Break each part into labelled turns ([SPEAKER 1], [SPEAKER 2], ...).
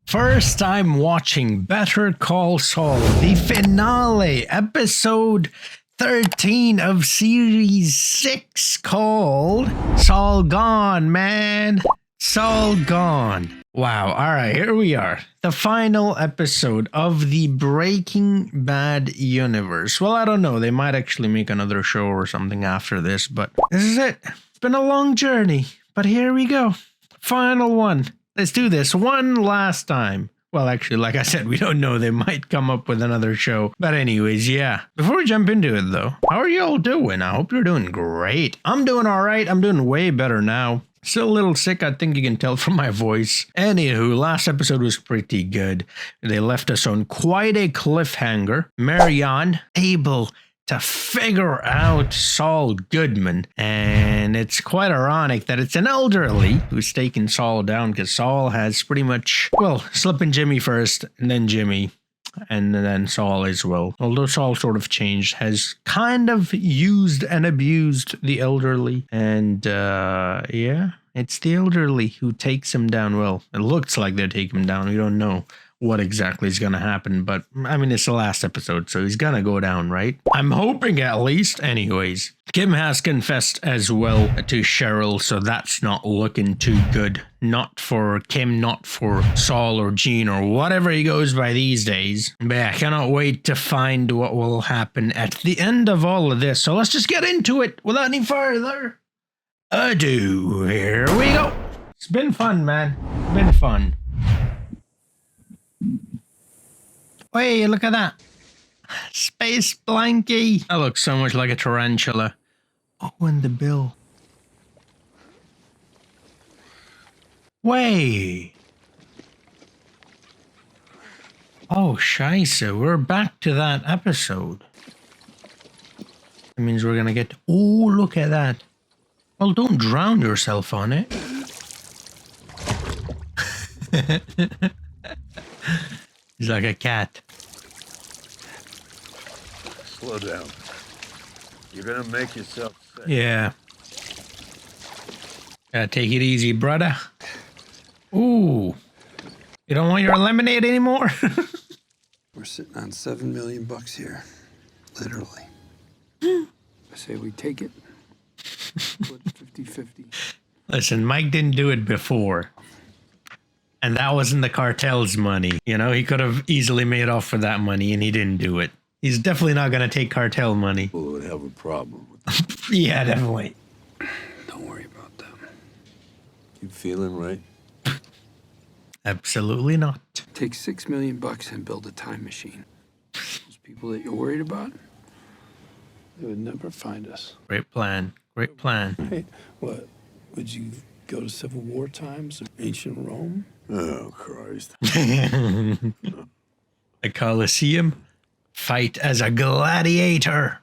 [SPEAKER 1] First time watching Better Call Saul, the finale, episode 13 of series 6 called Saul Gone, man. Saul Gone. Wow, alright, here we are. The final episode of the Breaking Bad universe. Well, I don't know, they might actually make another show or something after this, but this is it. It's been a long journey, but here we go. Final one. Let's do this one last time. Well, actually, like I said, we don't know. They might come up with another show. But anyways, yeah. Before we jump into it, though, how are you all doing? I hope you're doing great. I'm doing all right. I'm doing way better now. Still a little sick, I think you can tell from my voice. Anywho, last episode was pretty good. They left us on quite a cliffhanger. Marianne able to figure out Saul Goodman, and it's quite ironic that it's an elderly who's taking Saul down, because Saul has pretty much, well, slipping Jimmy first, and then Jimmy, and then Saul as well. Although Saul sort of changed, has kind of used and abused the elderly, and yeah, it's the elderly who takes him down. Well, it looks like they take him down. We don't know what exactly is going to happen, but I mean, it's the last episode, so he's going to go down, right? I'm hoping at least. Anyways, Kim has confessed as well to Cheryl, so that's not looking too good. Not for Kim, not for Saul or Gene or whatever he goes by these days. But yeah, I cannot wait to find what will happen at the end of all of this. So let's just get into it without any further ado. Here we go. It's been fun, man. It's been fun. Hey, look at that. Space blankie. That looks so much like a tarantula. Oh, and the bill. Way. Oh, scheisse. We're back to that episode. That means we're going to get... Oh, look at that. Well, don't drown yourself on it. He's like a cat.
[SPEAKER 2] Slow down. You're gonna make yourself sick.
[SPEAKER 1] Yeah. Gotta take it easy, brother. Ooh. You don't want your lemonade anymore?
[SPEAKER 3] We're sitting on $7 million here. Literally. I say we take it. Split 50-50.
[SPEAKER 1] Listen, Mike didn't do it before. And that wasn't the cartel's money. You know, he could have easily made off for that money, and he didn't do it. He's definitely not going to take cartel money.
[SPEAKER 2] People would have a problem with that.
[SPEAKER 1] Yeah, definitely.
[SPEAKER 3] Don't worry about them.
[SPEAKER 2] You feeling right?
[SPEAKER 1] Absolutely not.
[SPEAKER 3] Take $6 million and build a time machine. Those people that you're worried about, they would never find us.
[SPEAKER 1] Great plan. Great plan.
[SPEAKER 3] Hey, what? Would you go to Civil War times, ancient Rome?
[SPEAKER 2] Oh, Christ.
[SPEAKER 1] The Colosseum? Fight as a gladiator.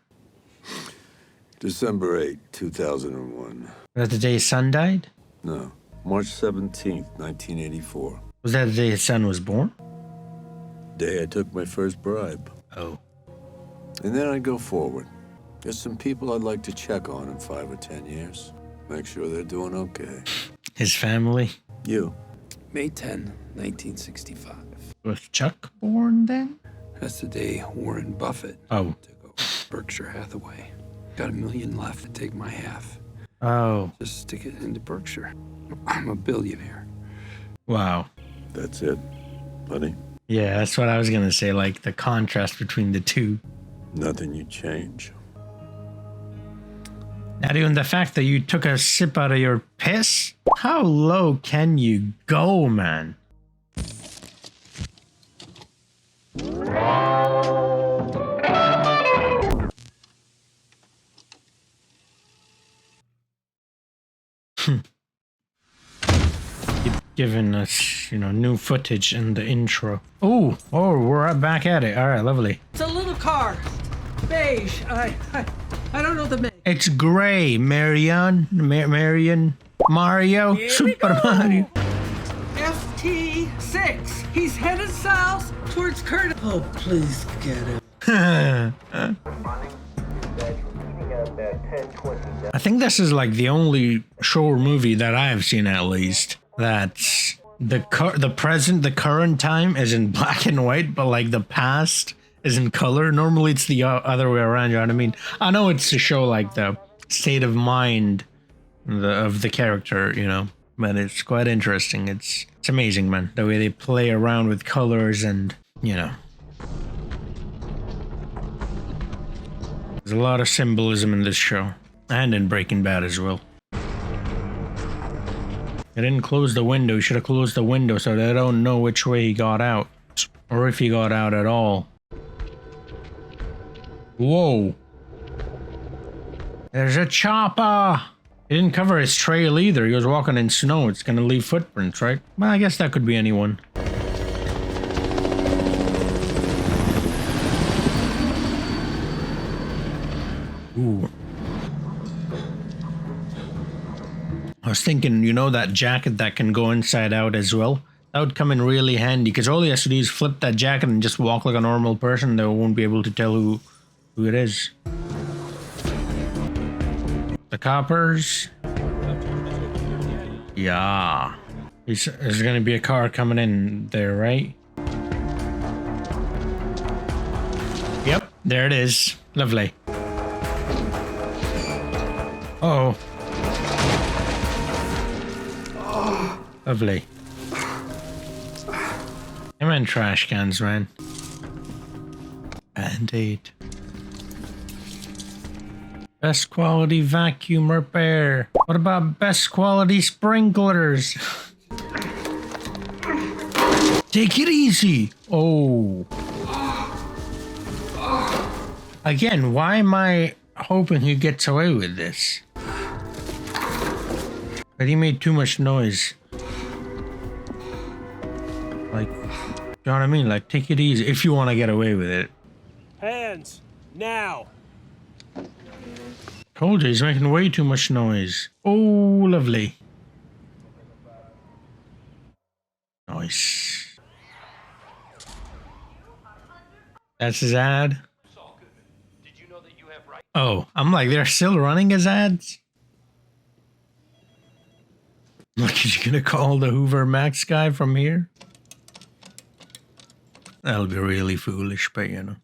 [SPEAKER 2] December 8, 2001.
[SPEAKER 1] Was that the day his son died?
[SPEAKER 2] No, March 17th, 1984.
[SPEAKER 1] Was that the day his son was born?
[SPEAKER 2] Day I took my first bribe.
[SPEAKER 1] Oh.
[SPEAKER 2] And then I'd go forward. There's some people I'd like to check on in 5 or 10 years. Make sure they're doing okay.
[SPEAKER 1] His family?
[SPEAKER 2] You?
[SPEAKER 3] May 10, 1965.
[SPEAKER 1] Was Chuck born then?
[SPEAKER 3] That's the day Warren Buffett
[SPEAKER 1] Oh.
[SPEAKER 3] took over Berkshire Hathaway. Got $1 million left to take my half.
[SPEAKER 1] Oh.
[SPEAKER 3] Just stick it into Berkshire. I'm a billionaire.
[SPEAKER 1] Wow.
[SPEAKER 2] That's it, buddy.
[SPEAKER 1] Yeah, that's what I was going to say, like the contrast between the two.
[SPEAKER 2] Nothing you change.
[SPEAKER 1] Not even the fact that you took a sip out of your piss? How low can you go, man? Keep giving us, you know, new footage in the intro. Oh, we're right back at it. All right, lovely.
[SPEAKER 4] It's a little car. Beige. I don't know the make.
[SPEAKER 1] It's gray, Marianne. Mario.
[SPEAKER 4] Here
[SPEAKER 1] Super
[SPEAKER 4] we go.
[SPEAKER 1] Mario.
[SPEAKER 4] FT6. He's headed south towards Curtis. Oh, please get him.
[SPEAKER 1] I think this is like the only show or movie that I've seen, at least, that's the present, the current time is in black and white, but like the past is in color. Normally it's the other way around, you know what I mean? I know it's to show like the state of mind of the character, you know, but it's quite interesting. It's amazing, man, the way they play around with colors and, you know. There's a lot of symbolism in this show, and in Breaking Bad as well. I didn't close the window. You should have closed the window so they don't know which way he got out, or if he got out at all. Whoa. There's a chopper. He didn't cover his trail either. He was walking in snow. It's gonna leave footprints, right? Well, I guess that could be anyone. Ooh. I was thinking, you know, that jacket that can go inside out as well? That would come in really handy, because all he has to do is flip that jacket and just walk like a normal person. They won't be able to tell who it is. The coppers. Yeah. There's gonna be a car coming in there, right? Yep, there it is. Lovely. Uh-oh. Lovely. Come on, trash cans, man. Band-Aid. Best quality vacuum repair. What about best quality sprinklers? Take it easy. Oh. Again, why am I hoping he gets away with this? But he made too much noise. Like, you know what I mean? Like, take it easy if you want to get away with it.
[SPEAKER 5] Hands, now.
[SPEAKER 1] Told you, he's making way too much noise. Oh, lovely. Nice. That's his ad. Oh, I'm like, they're still running his ads? Look, is he gonna call the Hoover Max guy from here? That'll be really foolish, but you know.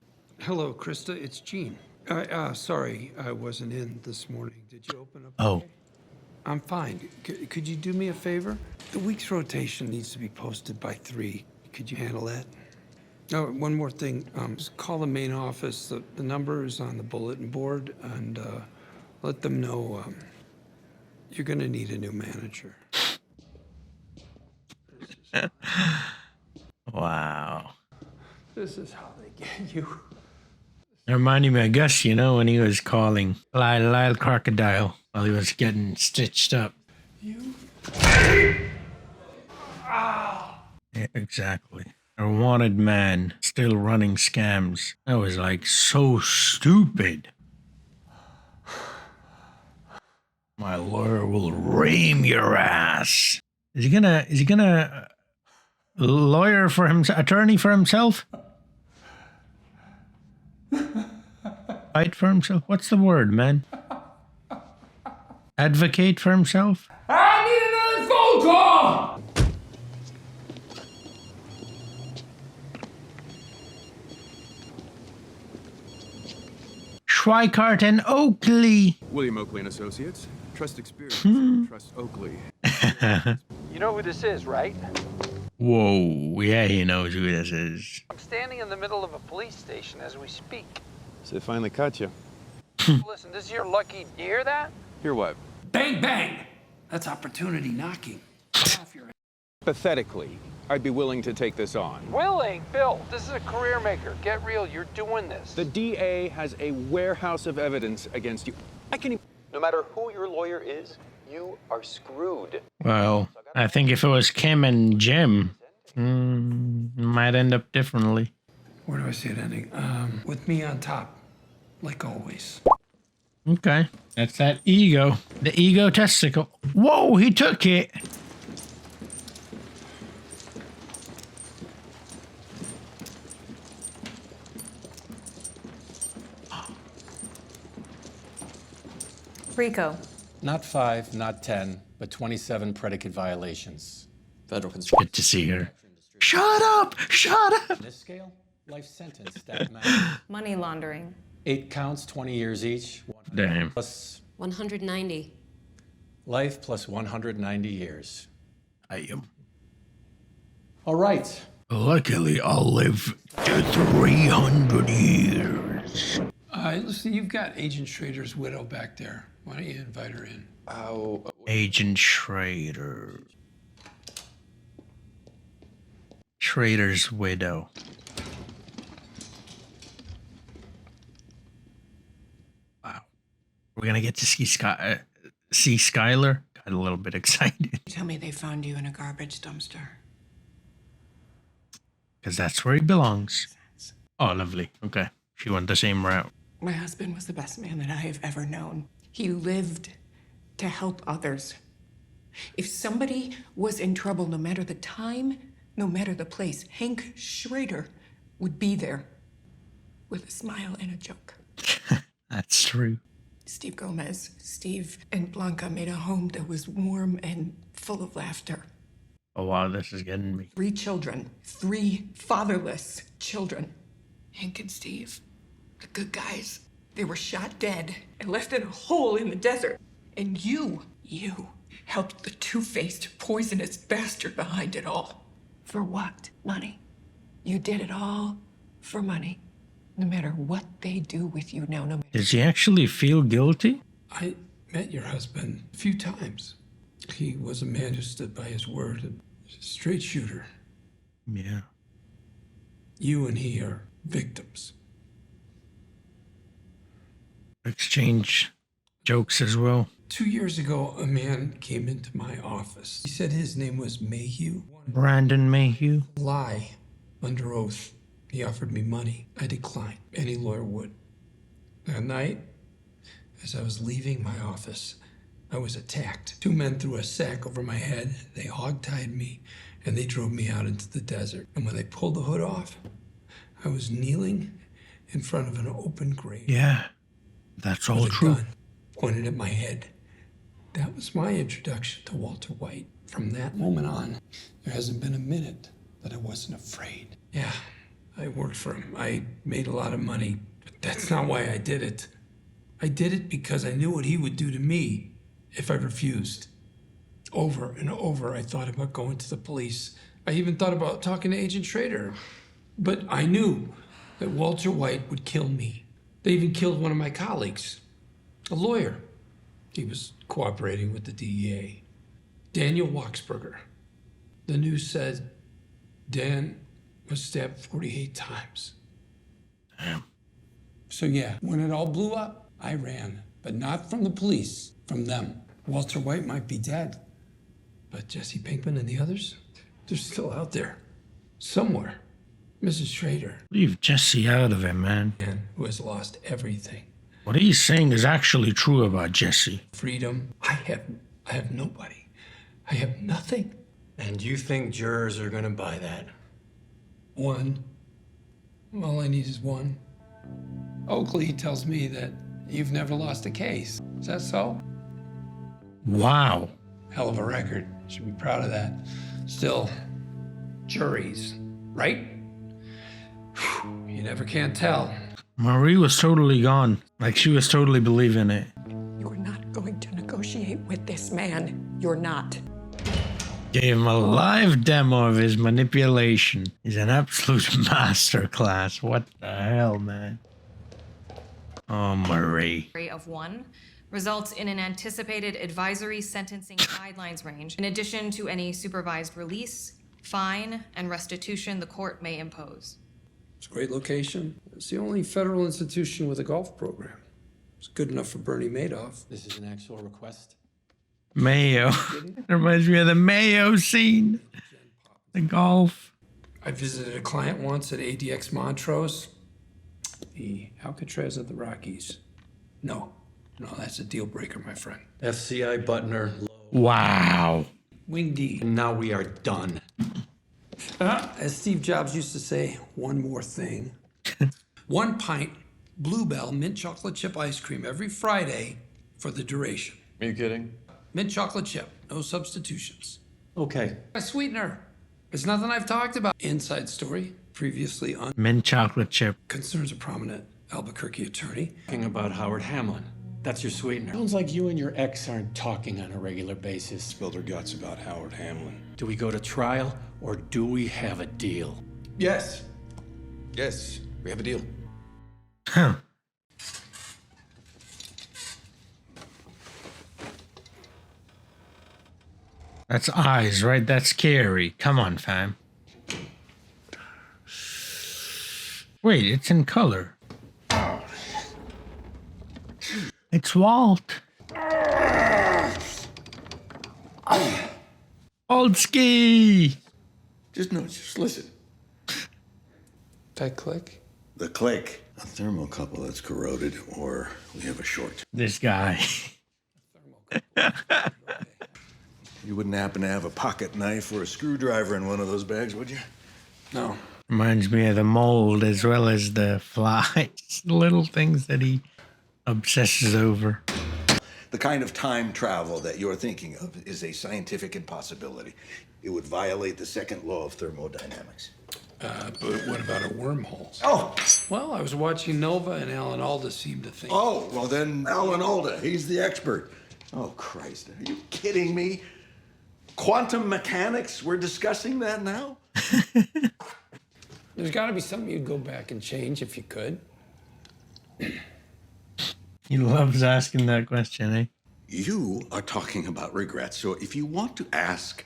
[SPEAKER 3] Hello, Krista. It's Gene. Sorry, I wasn't in this morning. Did you open up?
[SPEAKER 1] Oh.
[SPEAKER 3] Okay? I'm fine. Could you do me a favor? The week's rotation needs to be posted by 3. Could you handle that? Oh, one more thing. Just call the main office. The number is on the bulletin board, and let them know you're going to need a new manager.
[SPEAKER 1] Wow.
[SPEAKER 3] This is how they get you.
[SPEAKER 1] It reminded me of Gus, you know, when he was calling Lyle Crocodile while he was getting stitched up.
[SPEAKER 3] You?
[SPEAKER 1] Yeah, exactly. A wanted man still running scams. That was like so stupid. My lawyer will ream your ass. Is he gonna lawyer for himself, attorney for himself? Fight for himself? What's the word, man? Advocate for himself?
[SPEAKER 5] I need another phone call!
[SPEAKER 1] Schweikart and Oakley.
[SPEAKER 6] William Oakley and Associates. Trust experience. Trust Oakley.
[SPEAKER 7] You know who this is, right?
[SPEAKER 1] Whoa, yeah, he knows who this is.
[SPEAKER 7] I'm standing in the middle of a police station as we speak.
[SPEAKER 6] So they finally caught you.
[SPEAKER 7] Listen, this is your lucky. You hear that?
[SPEAKER 6] Hear what?
[SPEAKER 3] Bang, bang! That's opportunity knocking. Get off your ass.
[SPEAKER 6] Pathetically, I'd be willing to take this on.
[SPEAKER 7] Willing, Bill. This is a career maker. Get real. You're doing this.
[SPEAKER 6] The DA has a warehouse of evidence against you. I can even...
[SPEAKER 8] No matter who your lawyer is, you are screwed.
[SPEAKER 1] Well, I think if it was Kim and Jim, it might end up differently.
[SPEAKER 3] Where do I see it ending? With me on top, like always.
[SPEAKER 1] Okay, that's that ego. The ego testicle. Whoa, he took it.
[SPEAKER 9] Rico.
[SPEAKER 10] Not 5, not 10, but 27 predicate violations.
[SPEAKER 9] Federal
[SPEAKER 1] Good to see her. Shut up! Shut up!
[SPEAKER 9] This scale, life sentence. That matters.
[SPEAKER 10] Money laundering.
[SPEAKER 9] 8 counts, 20 years each.
[SPEAKER 1] Damn.
[SPEAKER 9] Plus
[SPEAKER 10] 190.
[SPEAKER 9] life plus 190 years.
[SPEAKER 1] I am.
[SPEAKER 9] All right.
[SPEAKER 1] Luckily, I'll live to 300 years.
[SPEAKER 3] Listen, you've got Agent Schrader's widow back there. Why don't you invite her in?
[SPEAKER 1] Agent Schrader. Schrader's widow. Wow. We're gonna get to see Skylar. Got a little bit excited.
[SPEAKER 11] Tell me they found you in a garbage dumpster.
[SPEAKER 1] Because that's where he belongs. Oh, lovely. Okay. She went the same route.
[SPEAKER 11] My husband was the best man that I have ever known. He lived to help others. If somebody was in trouble, no matter the time, no matter the place, Hank Schrader would be there with a smile and a joke.
[SPEAKER 1] That's true.
[SPEAKER 11] Steve Gomez, Steve and Blanca made a home that was warm and full of laughter.
[SPEAKER 1] Oh, wow, this is getting me.
[SPEAKER 11] 3 children, 3 fatherless children. Hank and Steve, the good guys, they were shot dead and left in a hole in the desert. And you helped the two-faced, poisonous bastard behind it all. For what? Money. You did it all for money. No matter what they do with you now, no matter...
[SPEAKER 1] Does he actually feel guilty?
[SPEAKER 3] I met your husband a few times. He was a man who stood by his word, a straight shooter.
[SPEAKER 1] Yeah.
[SPEAKER 3] You and he are victims.
[SPEAKER 1] Exchange jokes as well.
[SPEAKER 3] 2 years ago, a man came into my office. He said his name was Mayhew.
[SPEAKER 1] Brandon Mayhew.
[SPEAKER 3] Lie, under oath. He offered me money. I declined. Any lawyer would. That night, as I was leaving my office, I was attacked. 2 men threw a sack over my head. They hogtied me, and they drove me out into the desert. And when they pulled the hood off, I was kneeling in front of an open grave.
[SPEAKER 1] Yeah, that's all
[SPEAKER 3] with a
[SPEAKER 1] true.
[SPEAKER 3] gun pointed at my head. That was my introduction to Walter White. From that moment on, there hasn't been a minute that I wasn't afraid. Yeah, I worked for him. I made a lot of money, but that's not why I did it. I did it because I knew what he would do to me if I refused. Over and over, I thought about going to the police. I even thought about talking to Agent Schrader. But I knew that Walter White would kill me. They even killed one of my colleagues, a lawyer. He was cooperating with the DEA. Daniel Wachsberger. The news said Dan was stabbed 48 times.
[SPEAKER 1] Damn.
[SPEAKER 3] So yeah, when it all blew up, I ran. But not from the police, from them. Walter White might be dead, but Jesse Pinkman and the others, they're still out there. Somewhere. Mrs. Schrader.
[SPEAKER 1] Leave Jesse out of it, man.
[SPEAKER 3] Man who has lost everything.
[SPEAKER 1] What he's saying is actually true about Jesse.
[SPEAKER 3] Freedom. I have nobody. I have nothing.
[SPEAKER 9] And you think jurors are gonna buy that?
[SPEAKER 3] One. All I need is one. Oakley tells me that you've never lost a case. Is that so?
[SPEAKER 1] Wow.
[SPEAKER 3] Hell of a record. Should be proud of that. Still, juries, right? Whew, you never can tell.
[SPEAKER 1] Marie was totally gone. Like, she was totally believing it.
[SPEAKER 11] You're not going to negotiate with this man. You're not.
[SPEAKER 1] Gave him a live demo of his manipulation. He's an absolute masterclass. What the hell, man? Oh, Marie.
[SPEAKER 10] Of 1 results in an anticipated advisory sentencing guidelines range, in addition to any supervised release, fine, and restitution the court may impose.
[SPEAKER 3] It's a great location. It's the only federal institution with a golf program. It's good enough for Bernie Madoff.
[SPEAKER 9] This is an actual request.
[SPEAKER 1] Mayo. It reminds me of the Mayo scene. The golf.
[SPEAKER 3] I visited a client once at ADX Montrose. The Alcatraz of the Rockies. No, that's a deal breaker, my friend.
[SPEAKER 9] FCI Butner.
[SPEAKER 1] Wow.
[SPEAKER 3] Wing D.
[SPEAKER 9] And now we are done.
[SPEAKER 3] As Steve Jobs used to say, one more thing. 1 pint Bluebell mint chocolate chip ice cream every Friday for the duration.
[SPEAKER 2] Are you kidding?
[SPEAKER 3] Mint chocolate chip, no substitutions.
[SPEAKER 9] Okay.
[SPEAKER 3] A sweetener. It's nothing I've talked about. Inside story, previously on
[SPEAKER 1] Mint chocolate chip.
[SPEAKER 3] concerns a prominent Albuquerque attorney.
[SPEAKER 9] Talking about Howard Hamlin. That's your sweetener. Sounds like you and your ex aren't talking on a regular basis.
[SPEAKER 12] Spilled her guts about Howard Hamlin.
[SPEAKER 9] Do we go to trial or do we have a deal?
[SPEAKER 12] Yes. Yes, we have a deal.
[SPEAKER 1] Huh. That's eyes, right? That's scary. Come on, fam. Wait, it's in color. It's Walt. Old ski.
[SPEAKER 12] Just listen.
[SPEAKER 3] That click?
[SPEAKER 12] The click. A thermocouple that's corroded, or we have a short.
[SPEAKER 1] This guy.
[SPEAKER 12] You wouldn't happen to have a pocket knife or a screwdriver in one of those bags, would you?
[SPEAKER 3] No.
[SPEAKER 1] Reminds me of the mold as well as the flies. Little things that he obsesses over.
[SPEAKER 12] The kind of time travel that you're thinking of is a scientific impossibility. It would violate the second law of thermodynamics.
[SPEAKER 3] But what about a wormhole?
[SPEAKER 12] Oh!
[SPEAKER 3] Well, I was watching Nova, and Alan Alda seemed to think.
[SPEAKER 12] Oh, well then, Alan Alda, he's the expert. Oh, Christ, are you kidding me? Quantum mechanics? We're discussing that now?
[SPEAKER 3] There's got to be something you'd go back and change if you could.
[SPEAKER 1] He loves asking that question, eh?
[SPEAKER 12] You are talking about regrets, so if you want to ask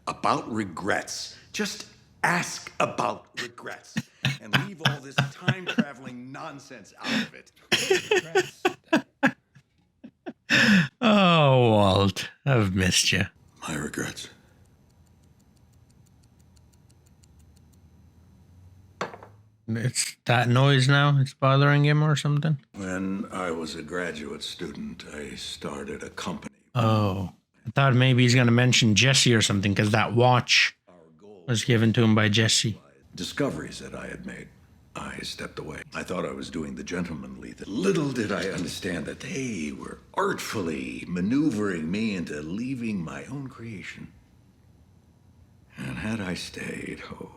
[SPEAKER 12] about regrets, just ask about regrets and leave all this time-traveling nonsense out of it. Regrets.
[SPEAKER 1] Oh, Walt, I've missed you.
[SPEAKER 12] My regrets.
[SPEAKER 1] It's that noise now? It's bothering him or something?
[SPEAKER 12] When I was a graduate student, I started a company.
[SPEAKER 1] Oh, I thought maybe he's going to mention Jesse or something because that watch was given to him by Jesse.
[SPEAKER 12] Discoveries that I had made. I stepped away. I thought I was doing the gentlemanly thing. Little did I understand that they were artfully maneuvering me into leaving my own creation. And had I stayed, oh,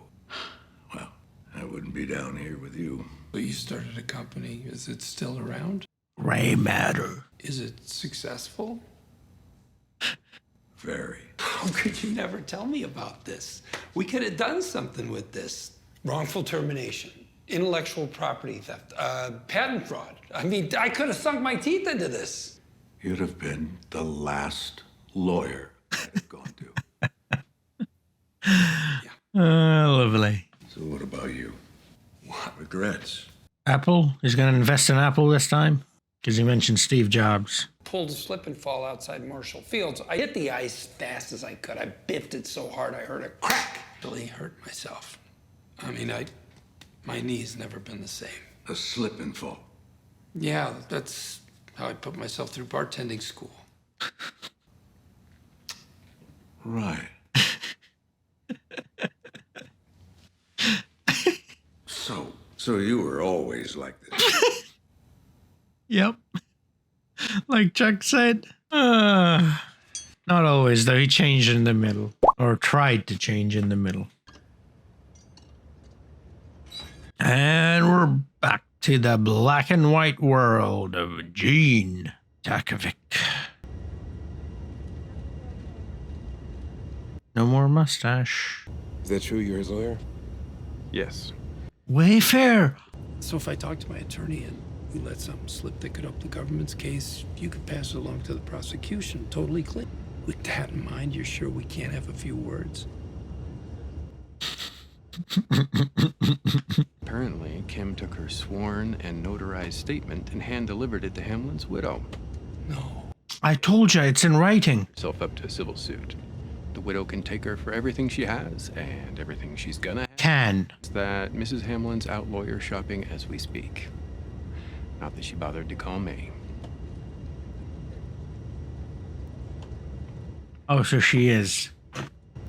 [SPEAKER 12] well, I wouldn't be down here with you.
[SPEAKER 3] So you started a company. Is it still around?
[SPEAKER 1] Gray matter.
[SPEAKER 3] Is it successful?
[SPEAKER 12] Very.
[SPEAKER 3] How could you never tell me about this? We could have done something with this. Wrongful termination, intellectual property theft, patent fraud. I mean, I could have sunk my teeth into this.
[SPEAKER 12] You'd have been the last lawyer I'd have gone to.
[SPEAKER 1] Lovely.
[SPEAKER 12] So what about you? What regrets?
[SPEAKER 1] Apple? He's going to invest in Apple this time? Because he mentioned Steve Jobs.
[SPEAKER 3] Pulled a slip and fall outside Marshall Fields. I hit the ice fast as I could. I biffed it so hard I heard a crack. Really hurt myself. I mean, my knee's never been the same.
[SPEAKER 12] A slip and fall.
[SPEAKER 3] Yeah, that's how I put myself through bartending school.
[SPEAKER 12] Right. So you were always like this.
[SPEAKER 1] Yep. Like Chuck said. Not always, though. He changed in the middle. Or tried to change in the middle. And we're back to the black and white world of Gene Takovic. No more mustache.
[SPEAKER 13] Is that true? You're his lawyer?
[SPEAKER 6] Yes.
[SPEAKER 1] Wayfair.
[SPEAKER 3] So if I talk to my attorney and we let something slip that could help the government's case, you could pass it along to the prosecution, totally clean. With that in mind, you're sure we can't have a few words?
[SPEAKER 6] Apparently, Kim took her sworn and notarized statement and hand-delivered it to Hamlin's widow.
[SPEAKER 3] No.
[SPEAKER 1] I told you, it's in writing.
[SPEAKER 6] Herself up to a civil suit. The widow can take her for everything she has and everything she's gonna have.
[SPEAKER 1] Can.
[SPEAKER 6] That Mrs. Hamlin's out lawyer shopping as we speak. Not that she bothered to call me.
[SPEAKER 1] Oh, so she is.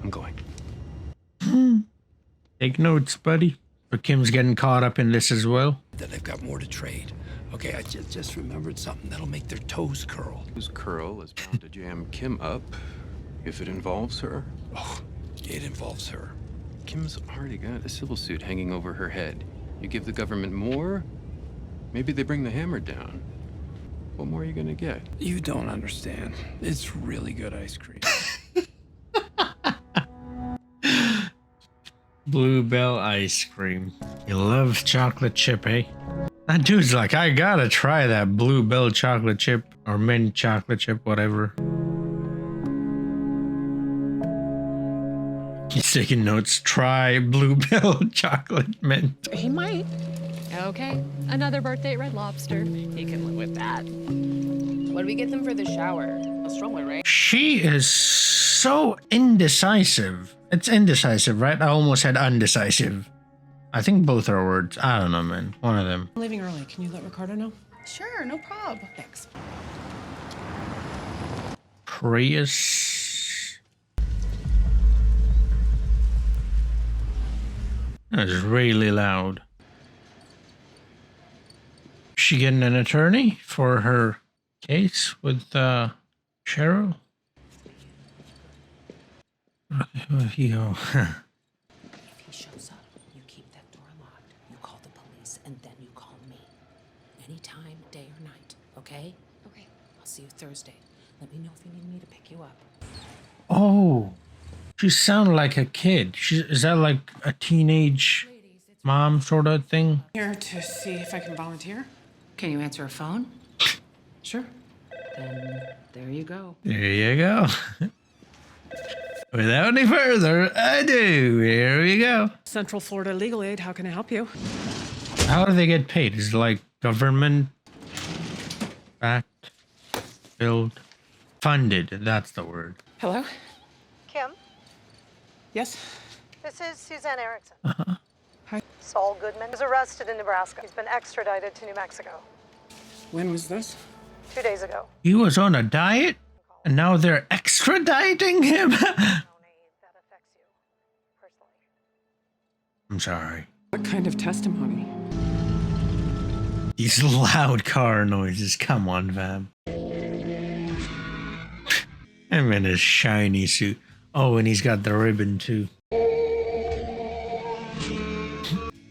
[SPEAKER 6] I'm going.
[SPEAKER 1] Take notes, buddy. But Kim's getting caught up in this as well.
[SPEAKER 3] That they've got more to trade. Okay, I just remembered something that'll make their toes curl.
[SPEAKER 6] Whose curl is bound to jam Kim up if it involves her?
[SPEAKER 3] Oh, it involves her.
[SPEAKER 6] Kim's already got a civil suit hanging over her head. You give the government more, maybe they bring the hammer down. What more are you gonna get?
[SPEAKER 3] You don't understand. It's really good ice cream.
[SPEAKER 1] Bluebell ice cream. He loves chocolate chip, eh? That dude's like, I gotta try that Bluebell chocolate chip or mint chocolate chip, whatever. He's taking notes. Try Bluebell chocolate mint.
[SPEAKER 13] He might. Okay, another birthday at Red Lobster. He can live with that.
[SPEAKER 14] What do we get them for the shower? A stroller, right?
[SPEAKER 1] She is so indecisive. It's indecisive, right? I almost said undecisive. I think both are words. I don't know, man. One of them.
[SPEAKER 14] I'm leaving early. Can you let Ricardo know?
[SPEAKER 13] Sure, no prob.
[SPEAKER 14] Thanks.
[SPEAKER 1] Prius. That's really loud. She getting an attorney for her case with Cheryl?
[SPEAKER 14] If he shows up, you keep that door locked. You call the police, and then you call me. Anytime, day or night, okay?
[SPEAKER 13] Okay.
[SPEAKER 14] I'll see you Thursday. Let me know if you need me to pick you up.
[SPEAKER 1] Oh, she sounded like a kid. Is that like a teenage mom sort of thing?
[SPEAKER 14] Here to see if I can volunteer. Can you answer a phone? Sure. Then there you go.
[SPEAKER 1] There you go. Without any further ado, here we go.
[SPEAKER 14] Central Florida Legal Aid, how can I help you?
[SPEAKER 1] How do they get paid? Is it like government backed, billed, funded? That's the word.
[SPEAKER 14] Hello?
[SPEAKER 15] Kim,
[SPEAKER 14] Yes?
[SPEAKER 15] this is Suzanne Erickson.
[SPEAKER 14] Hi.
[SPEAKER 15] Saul Goodman was arrested in Nebraska. He's been extradited to New Mexico
[SPEAKER 14] When was this?
[SPEAKER 15] 2 days ago.
[SPEAKER 1] He was on a diet, and now they're extraditing him. I'm sorry.
[SPEAKER 14] What kind of testimony?
[SPEAKER 1] These loud car noises. Come on, fam. I'm in a shiny suit. Oh, and he's got the ribbon too.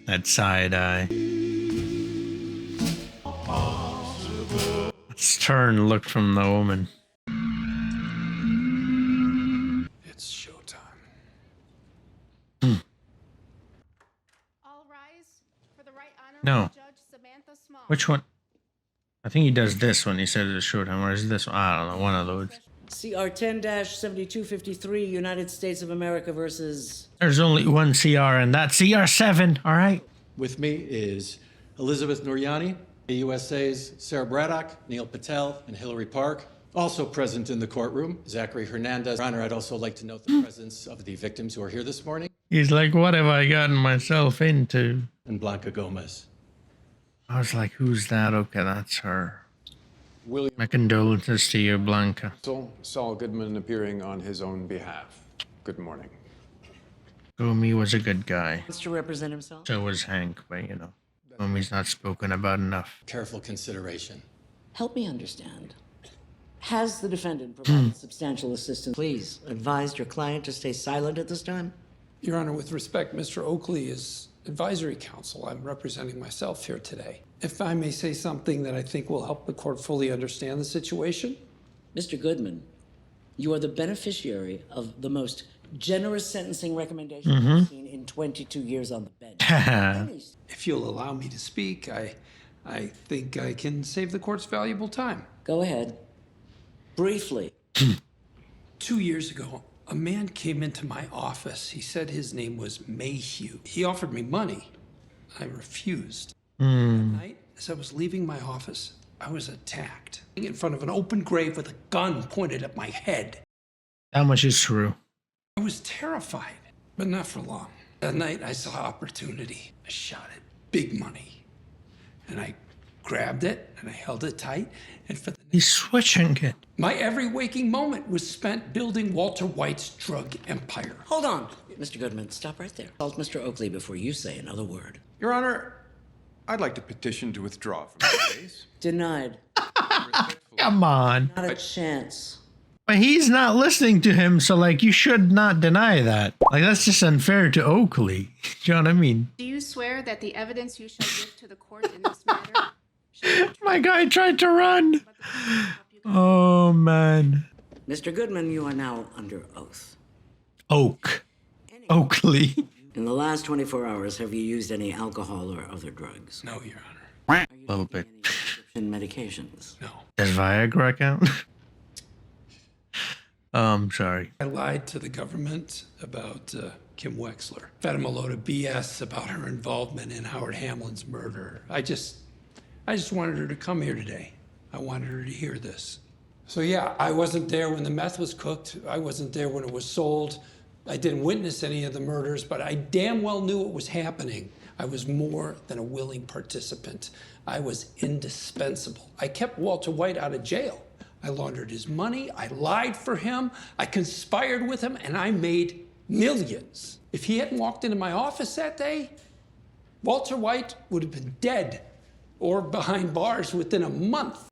[SPEAKER 1] That side eye. Stern look from the woman.
[SPEAKER 3] It's showtime.
[SPEAKER 13] All rise for the right honor
[SPEAKER 1] No.
[SPEAKER 13] Judge Samantha Small.
[SPEAKER 1] Which one? I think he does this one. He says it's short time. Or is this one? I don't know. One of those.
[SPEAKER 16] CR 10-7253, United States of America versus.
[SPEAKER 1] There's only one CR, and that's CR7. All right.
[SPEAKER 9] With me is Elizabeth Nouriani, the USA's Sarah Braddock, Neil Patel, and Hillary Park. Also present in the courtroom, Zachary Hernandez. Your Honor, I'd also like to note the presence of the victims who are here this morning.
[SPEAKER 1] He's like, what have I gotten myself into?
[SPEAKER 9] And Blanca Gomez.
[SPEAKER 1] I was like, who's that? Okay, that's her.
[SPEAKER 17] William
[SPEAKER 1] My condolences to you, Blanca.
[SPEAKER 17] Saul Goodman appearing on his own behalf. Good morning.
[SPEAKER 1] Gomi was a good guy.
[SPEAKER 16] Wants to represent himself?
[SPEAKER 1] So was Hank, but you know, Gomi's not spoken about enough.
[SPEAKER 9] Careful consideration.
[SPEAKER 16] Help me understand. Has the defendant provided substantial assistance? Please advise your client to stay silent at this time.
[SPEAKER 3] Your Honor, with respect, Mr. Oakley is advisory counsel. I'm representing myself here today. If I may say something that I think will help the court fully understand the situation.
[SPEAKER 16] Mr. Goodman, you are the beneficiary of the most generous sentencing recommendation I've seen in 22 years on the bench.
[SPEAKER 3] If you'll allow me to speak, I think I can save the court's valuable time.
[SPEAKER 16] Go ahead. Briefly.
[SPEAKER 3] 2 years ago, a man came into my office. He said his name was Mayhew. He offered me money. I refused. That night, as I was leaving my office, I was attacked in front of an open grave with a gun pointed at my head.
[SPEAKER 1] That much is true.
[SPEAKER 3] I was terrified, but not for long. That night, I saw opportunity. I shot it. Big money. And I grabbed it, and I held it tight, and for the
[SPEAKER 1] He's switching it.
[SPEAKER 3] my every waking moment was spent building Walter White's drug empire.
[SPEAKER 16] Hold on, Mr. Goodman, stop right there. Consult Mr. Oakley before you say another word.
[SPEAKER 17] Your Honor, I'd like to petition to withdraw from this case.
[SPEAKER 16] Denied.
[SPEAKER 1] Come on.
[SPEAKER 16] Not a chance.
[SPEAKER 1] But he's not listening to him, so like you should not deny that. Like that's just unfair to Oakley. Do you know what I mean?
[SPEAKER 18] Do you swear that the evidence you shall give to the court in this matter?
[SPEAKER 1] My guy tried to run. Oh man.
[SPEAKER 16] Mr. Goodman, you are now under oath.
[SPEAKER 1] Oakley.
[SPEAKER 16] In the last 24 hours, have you used any alcohol or other drugs?
[SPEAKER 3] No, Your Honor.
[SPEAKER 1] A little bit.
[SPEAKER 16] Prescription medications?
[SPEAKER 3] No.
[SPEAKER 1] Does Viagra count? Sorry.
[SPEAKER 3] I lied to the government about Kim Wexler. Fed him a load of BS about her involvement in Howard Hamlin's murder. I just wanted her to come here today. I wanted her to hear this. So yeah, I wasn't there when the meth was cooked. I wasn't there when it was sold. I didn't witness any of the murders, but I damn well knew it was happening. I was more than a willing participant. I was indispensable. I kept Walter White out of jail. I laundered his money, I lied for him, I conspired with him, and I made millions. If he hadn't walked into my office that day, Walter White would have been dead or behind bars within a month.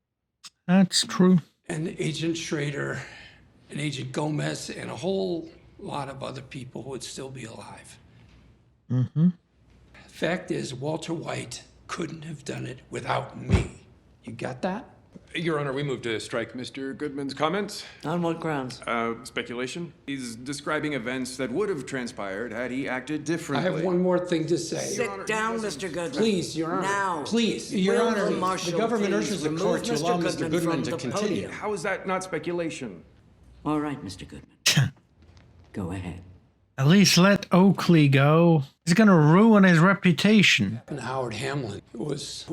[SPEAKER 1] That's true.
[SPEAKER 3] And Agent Schrader and Agent Gomez and a whole lot of other people would still be alive.
[SPEAKER 1] Mm-hmm.
[SPEAKER 3] Fact is, Walter White couldn't have done it without me. You got that?
[SPEAKER 17] Your Honor, we move to strike Mr. Goodman's comments.
[SPEAKER 16] On what grounds?
[SPEAKER 17] Speculation. He's describing events that would have transpired had he acted
[SPEAKER 3] I
[SPEAKER 17] differently.
[SPEAKER 3] have one more thing to say.
[SPEAKER 16] Sit down, Mr. Goodman.
[SPEAKER 3] Please, Your Honor.
[SPEAKER 16] Now.
[SPEAKER 3] Please.
[SPEAKER 9] Your
[SPEAKER 16] Will
[SPEAKER 9] Honor,
[SPEAKER 16] the marshal
[SPEAKER 9] the government
[SPEAKER 16] please
[SPEAKER 9] urges the
[SPEAKER 16] remove
[SPEAKER 9] court to allow Mr. Goodman
[SPEAKER 16] from
[SPEAKER 9] to
[SPEAKER 16] the
[SPEAKER 9] continue.
[SPEAKER 16] podium?
[SPEAKER 17] How is that not speculation?
[SPEAKER 16] All right, Mr. Goodman. Go ahead.
[SPEAKER 1] At least let Oakley go. He's gonna ruin his reputation.
[SPEAKER 3] And Howard Hamlin was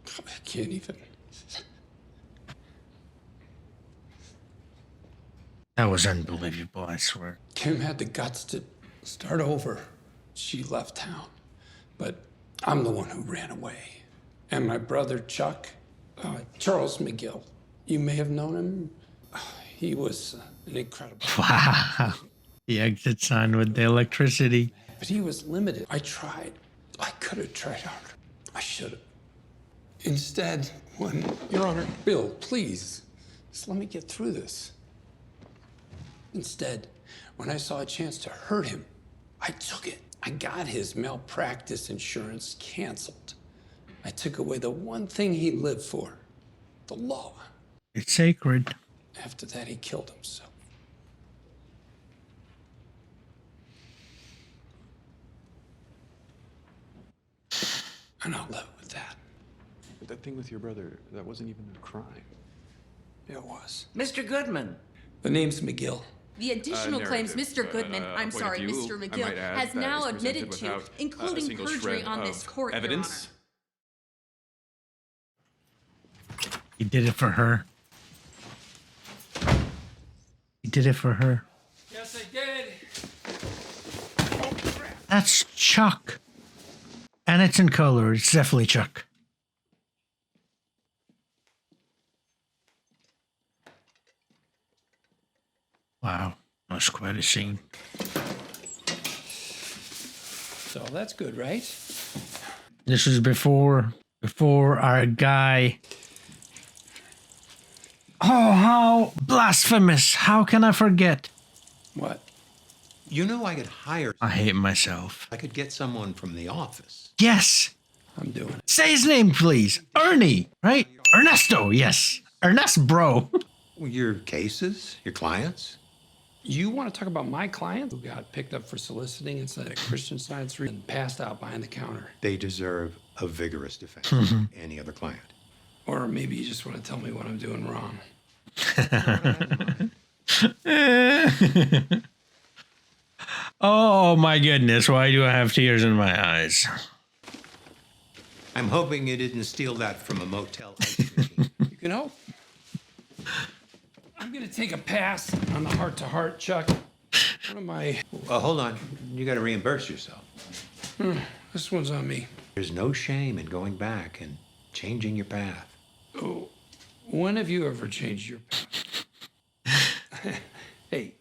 [SPEAKER 3] I can't even.
[SPEAKER 1] That was unbelievable, I swear.
[SPEAKER 3] Kim had the guts to start over. She left town. But I'm the one who ran away. And my brother Chuck, Charles McGill, you may have known him. He was an incredible.
[SPEAKER 1] Wow. The exit sign with the electricity.
[SPEAKER 3] But he was limited. I tried. I could have tried harder. I should have. Instead, when... Your Honor. Bill, please. Just let me get through this. Instead, when I saw a chance to hurt him, I took it. I got his malpractice insurance canceled. I took away the one thing he lived for, the law.
[SPEAKER 1] It's sacred.
[SPEAKER 3] After that, he killed himself. And I'll live with that.
[SPEAKER 17] But that thing with your brother, that wasn't even a crime.
[SPEAKER 3] It was.
[SPEAKER 16] Mr. Goodman.
[SPEAKER 3] The name's McGill.
[SPEAKER 13] The additional claims Mr. Goodman, I'm sorry, Mr. McGill, has now admitted to, including perjury on this court,
[SPEAKER 17] evidence.
[SPEAKER 1] He did it for her. He did it for her.
[SPEAKER 3] Yes, I did.
[SPEAKER 1] That's Chuck. And it's in color. It's definitely Chuck. Wow. That's quite a scene.
[SPEAKER 3] So that's good, right?
[SPEAKER 1] This was before our guy. Oh, how blasphemous. How can I forget?
[SPEAKER 3] What?
[SPEAKER 19] You know I could hire...
[SPEAKER 1] I hate myself.
[SPEAKER 19] I could get someone from the office.
[SPEAKER 1] Yes.
[SPEAKER 3] I'm doing it.
[SPEAKER 1] Say his name, please. Ernie, right? Ernesto, yes. Ernest, bro.
[SPEAKER 19] Your cases? Your clients?
[SPEAKER 3] You want to talk about my client who got picked up for soliciting inside a Christian Science and passed out behind the counter?
[SPEAKER 19] They deserve a vigorous defense. Any other client.
[SPEAKER 3] Or maybe you just want to tell me what I'm doing wrong.
[SPEAKER 1] Oh my goodness, why do I have tears in my eyes?
[SPEAKER 19] I'm hoping you didn't steal that from a motel.
[SPEAKER 3] You can hope. I'm going to take a pass on the heart-to-heart, Chuck. What am I...
[SPEAKER 19] Hold on. You got to reimburse yourself.
[SPEAKER 3] This one's on me.
[SPEAKER 19] There's no shame in going back and changing your path.
[SPEAKER 3] Oh, when have you ever changed your path? Hey.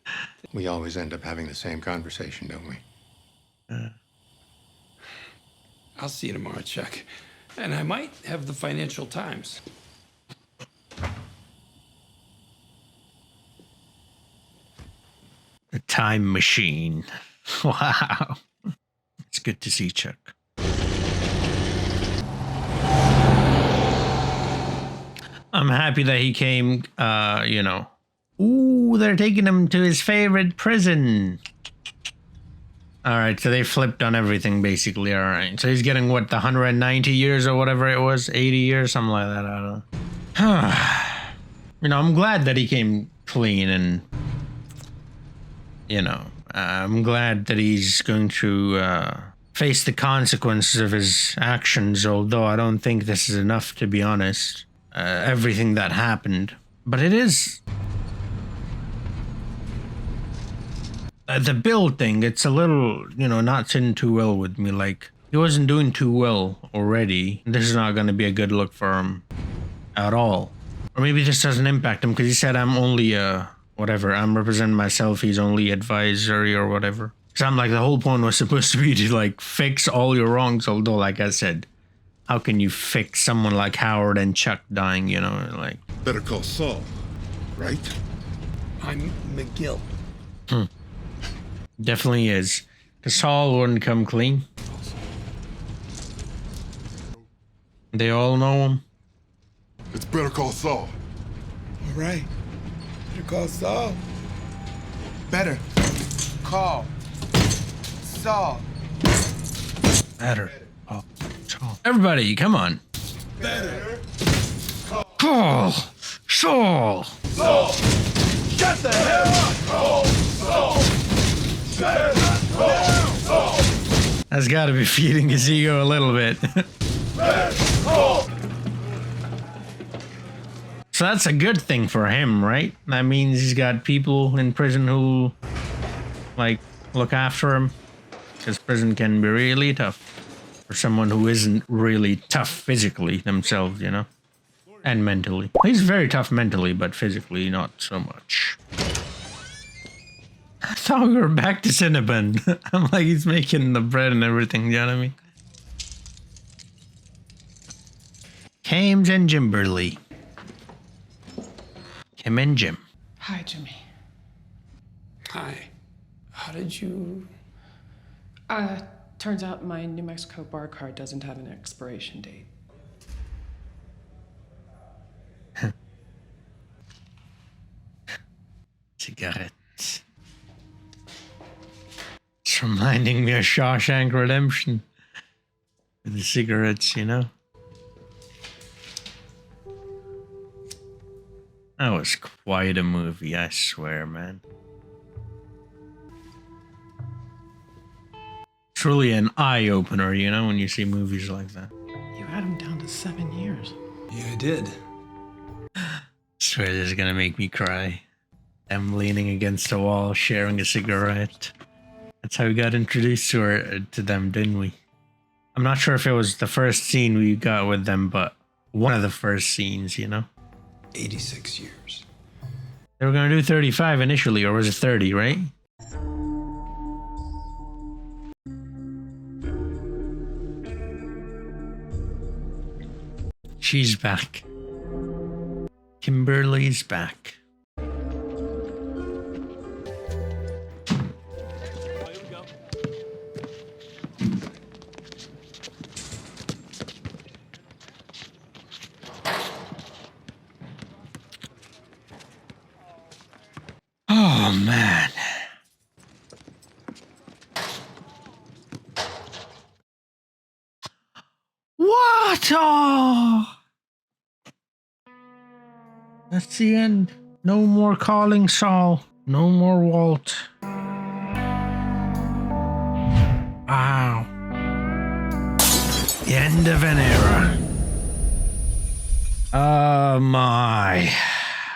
[SPEAKER 19] We always end up having the same conversation, don't we?
[SPEAKER 3] I'll see you tomorrow, Chuck. And I might have the Financial Times.
[SPEAKER 1] time machine. Wow. It's good to see Chuck. I'm happy that he came, you know. Ooh, they're taking him to his favorite prison. Alright, so they flipped on everything, basically. Alright, so he's getting, what, the 190 years or whatever it was? 80 years? Something like that, I don't know. You know, I'm glad that he came clean and, you know, I'm glad that he's going to face the consequences of his actions, although I don't think this is enough, to be honest. Everything that happened. But it is... the build thing, it's a little, you know, not sitting too well with me. Like, he wasn't doing too well already. This is not going to be a good look for him at all. Or maybe this doesn't impact him because he said I'm only, whatever, I'm representing myself, he's only advisory or whatever. So I'm like, the whole point was supposed to be to, like, fix all your wrongs, although, like I said, how can you fix someone like Howard and Chuck dying, you know, like...
[SPEAKER 20] Better call Saul, right?
[SPEAKER 3] I'm McGill.
[SPEAKER 1] Definitely is. Because Saul wouldn't come clean. They all know him.
[SPEAKER 20] It's better call Saul.
[SPEAKER 21] All right. Better call Saul. Better call Saul.
[SPEAKER 1] Better call Saul. Everybody, come on.
[SPEAKER 21] Better
[SPEAKER 1] call Saul.
[SPEAKER 21] Saul. Shut the hell up. Call Saul. Saul.
[SPEAKER 1] That's got to be feeding his ego a little bit. So that's a good thing for him, right? That means he's got people in prison who, like, look after him. Because prison can be really tough for someone who isn't really tough physically themselves, you know? And mentally. He's very tough mentally, but physically not so much. I thought we were back to Cinnabon. I'm like, he's making the bread and everything, you know what I mean? Kames and Jimberly. Kim and Jim.
[SPEAKER 11] Hi, Jimmy.
[SPEAKER 3] Hi. How did you...
[SPEAKER 11] Turns out my New Mexico bar card doesn't have an expiration date.
[SPEAKER 1] Cigarettes. It's reminding me of Shawshank Redemption. With the cigarettes, you know? That was quite a movie, I swear, man. It's really an eye-opener, you know, when you see movies like that.
[SPEAKER 11] You had him down to 7 years.
[SPEAKER 3] Yeah, I did.
[SPEAKER 1] I swear this is gonna make me cry. Them leaning against the wall, sharing a cigarette. That's how we got introduced to them, didn't we? I'm not sure if it was the first scene we got with them, but one of the first scenes, you know?
[SPEAKER 3] 86 years.
[SPEAKER 1] They were gonna do 35 initially, or was it 30, right? She's back. Kimberly's back. Oh, man. What? Oh. That's the end. No more calling Saul. No more Walt. Wow. The end of an era. Oh my.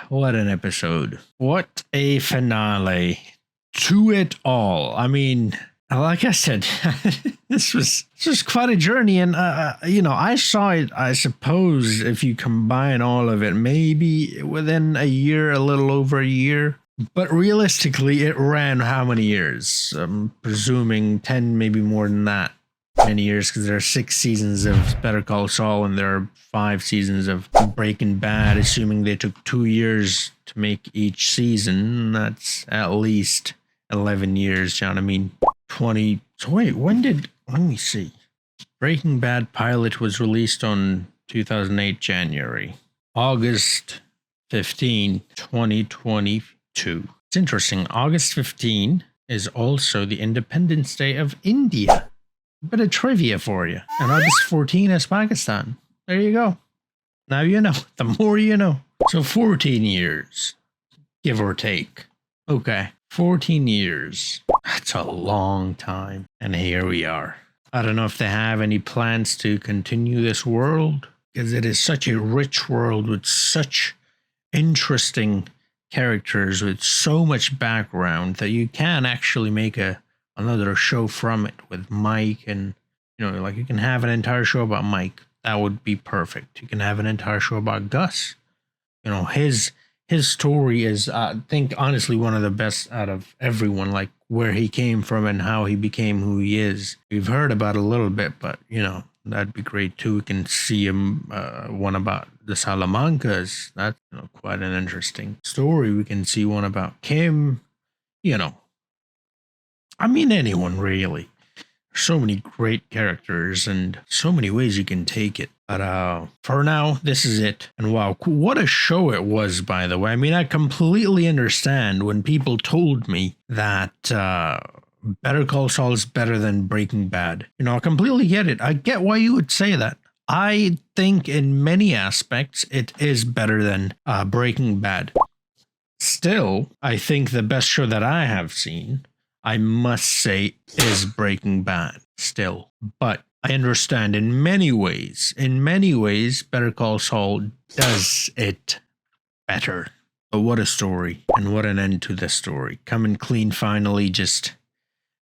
[SPEAKER 1] What an episode. What a finale to it all. I mean, like I said, this was quite a journey. And, you know, I saw it, I suppose, if you combine all of it, maybe within a year, a little over a year. But realistically, it ran how many years? I'm presuming 10, maybe more than that. Many years, because there are 6 seasons of Better Call Saul and there are 5 seasons of Breaking Bad, assuming they took 2 years to make each season. That's at least 11 years, John. I mean, 20. So wait, let me see. Breaking Bad pilot was released on 2008 January. August 15, 2022. It's interesting. August 15 is also the Independence Day of India. A bit of trivia for you. And August 14 is Pakistan. There you go. Now you know. The more you know. So 14 years, give or take. Okay, 14 years. That's a long time. And here we are. I don't know if they have any plans to continue this world, because it is such a rich world with such interesting characters, with so much background, that you can actually make another show from it with Mike. And, you know, like, you can have an entire show about Mike. That would be perfect. You can have an entire show about Gus. You know, his story is, I think, honestly, one of the best out of everyone, like where he came from and how he became who he is. We've heard about a little bit, but, you know, that'd be great too. We can see him, one about the Salamancas. That's, you know, quite an interesting story. We can see one about Kim, you know. I mean, anyone really. So many great characters and so many ways you can take it. But for now, this is it. And wow, what a show it was, by the way. I mean, I completely understand when people told me that Better Call Saul is better than Breaking Bad. You know, I completely get it. I get why you would say that. I think in many aspects, it is better than Breaking Bad. Still, I think the best show that I have seen, I must say, is Breaking Bad still. But I understand in many ways, Better Call Saul does it better. But what a story, and what an end to the story. Coming clean finally, just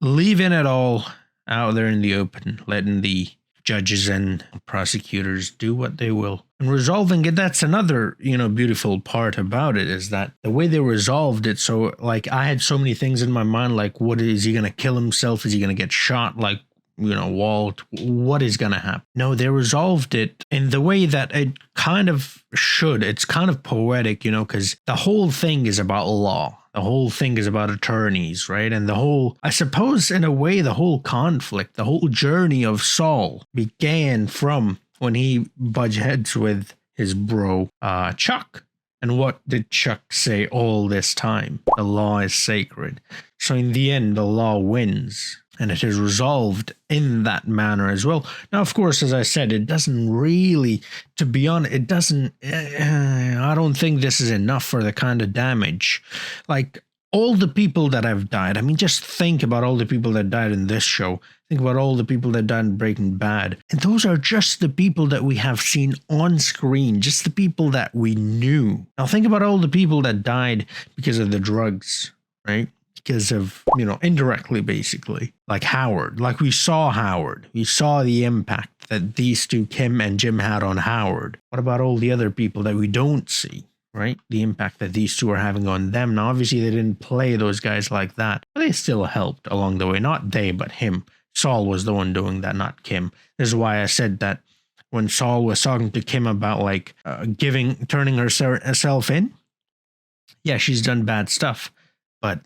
[SPEAKER 1] leaving it all out there in the open, letting the judges and prosecutors do what they will. And resolving it, that's another, you know, beautiful part about it, is that the way they resolved it. So, like, I had so many things in my mind, like, what is he going to kill himself? Is he going to get shot? Like, you know, Walt, what is going to happen? No, they resolved it in the way that it kind of should. It's kind of poetic, you know, because the whole thing is about law. The whole thing is about attorneys, right? And the whole, I suppose, in a way, the whole conflict, the whole journey of Saul began from when he budged heads with his bro, Chuck. And what did Chuck say all this time? The law is sacred. So in the end, the law wins. And it is resolved in that manner as well. Now, of course, as I said, it doesn't really, to be honest, it doesn't, I don't think this is enough for the kind of damage. Like, all the people that have died, I mean, just think about all the people that died in this show. Think about all the people that died in Breaking Bad. And those are just the people that we have seen on screen, just the people that we knew. Now, think about all the people that died because of the drugs, right? Because of, you know, indirectly, basically, like Howard. Like, we saw Howard. We saw the impact that these two, Kim and Jim, had on Howard. What about all the other people that we don't see, right? The impact that these two are having on them. Now, obviously, they didn't play those guys like that, but they still helped along the way. Not they, but him. Saul was the one doing that, not Kim. This is why I said that when Saul was talking to Kim about, like, turning herself in. Yeah, she's done bad stuff, but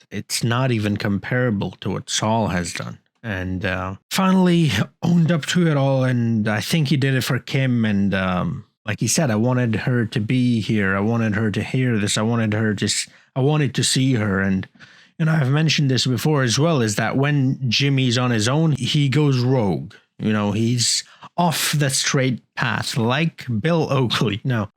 [SPEAKER 1] it's not even comparable to what Saul has done. And finally owned up to it all. And I think he did it for Kim. And like he said, I wanted her to be here. I wanted her to hear this. I wanted to see her. And, you know, I've mentioned this before as well, is that when Jimmy's on his own, he goes rogue. You know, he's off the straight path, like Bill Oakley. No,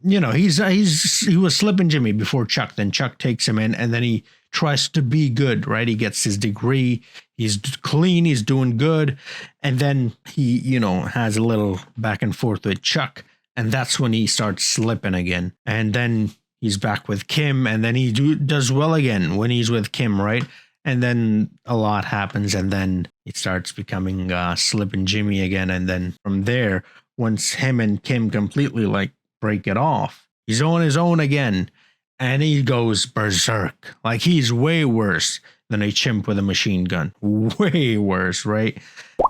[SPEAKER 1] you know, he was slipping Jimmy before Chuck. Then Chuck takes him in, and then he tries to be good, right? He gets his degree. He's clean. He's doing good. And then he, you know, has a little back and forth with Chuck. And that's when he starts slipping again. And then he's back with Kim. And then he does well again when he's with Kim, right? And then a lot happens. And then it starts becoming slipping Jimmy again. And then from there, once him and Kim completely, like, break it off, he's on his own again. And he goes berserk. Like, he's way worse than a chimp with a machine gun. Way worse, right?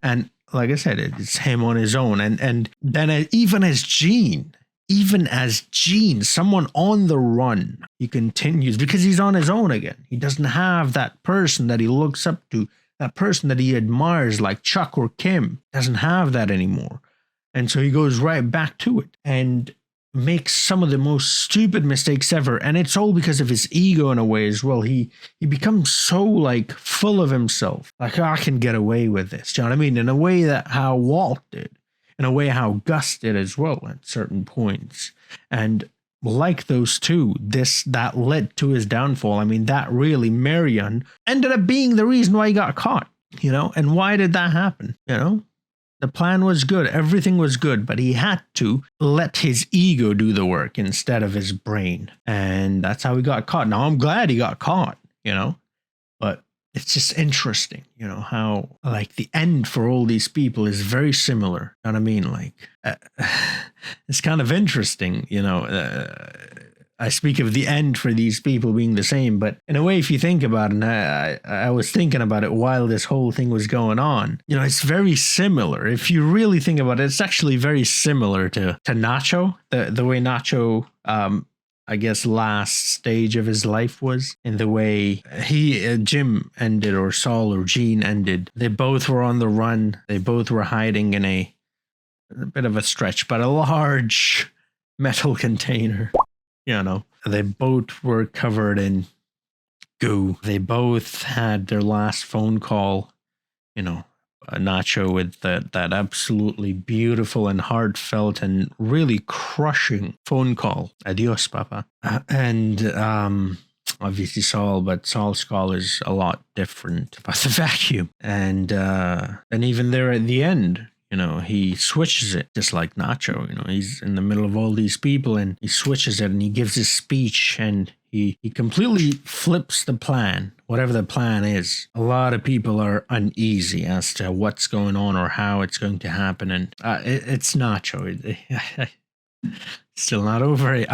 [SPEAKER 1] And like I said, it's him on his own. And then even as Gene, even as Gene, someone on the run, he continues because he's on his own again. He doesn't have that person that he looks up to, that person that he admires like Chuck or Kim. Doesn't have that anymore. And so he goes right back to it and makes some of the most stupid mistakes ever. And it's all because of his ego in a way as well. He becomes so like full of himself. Like, I can get away with this. Do you know what I mean? In a way that how Walt did. In a way how Gus did as well at certain points. And like those two, that led to his downfall. I mean, that really, Marion ended up being the reason why he got caught, you know? And why did that happen, you know? The plan was good. Everything was good, but he had to let his ego do the work instead of his brain. And that's how he got caught. Now, I'm glad he got caught, you know, but it's just interesting, you know, how like the end for all these people is very similar. You know what I mean? Like, it's kind of interesting, you know, I speak of the end for these people being the same, but in a way, if you think about it, and I was thinking about it while this whole thing was going on, you know, it's very similar. If you really think about it, it's actually very similar to Nacho, the way Nacho, I guess, last stage of his life was, in the way Jim ended, or Saul or Gene ended. They both were on the run. They both were hiding in a bit of a stretch, but a large metal container. You know, they both were covered in goo. They both had their last phone call, you know, Nacho with that absolutely beautiful and heartfelt and really crushing phone call. Adios, Papa. And obviously Saul, but Saul's call is a lot different about the vacuum. And even there at the end, you know, he switches it just like Nacho. You know, he's in the middle of all these people and he switches it and he gives his speech and he completely flips the plan, whatever the plan is. A lot of people are uneasy as to what's going on or how it's going to happen. And it's Nacho. Still not over it.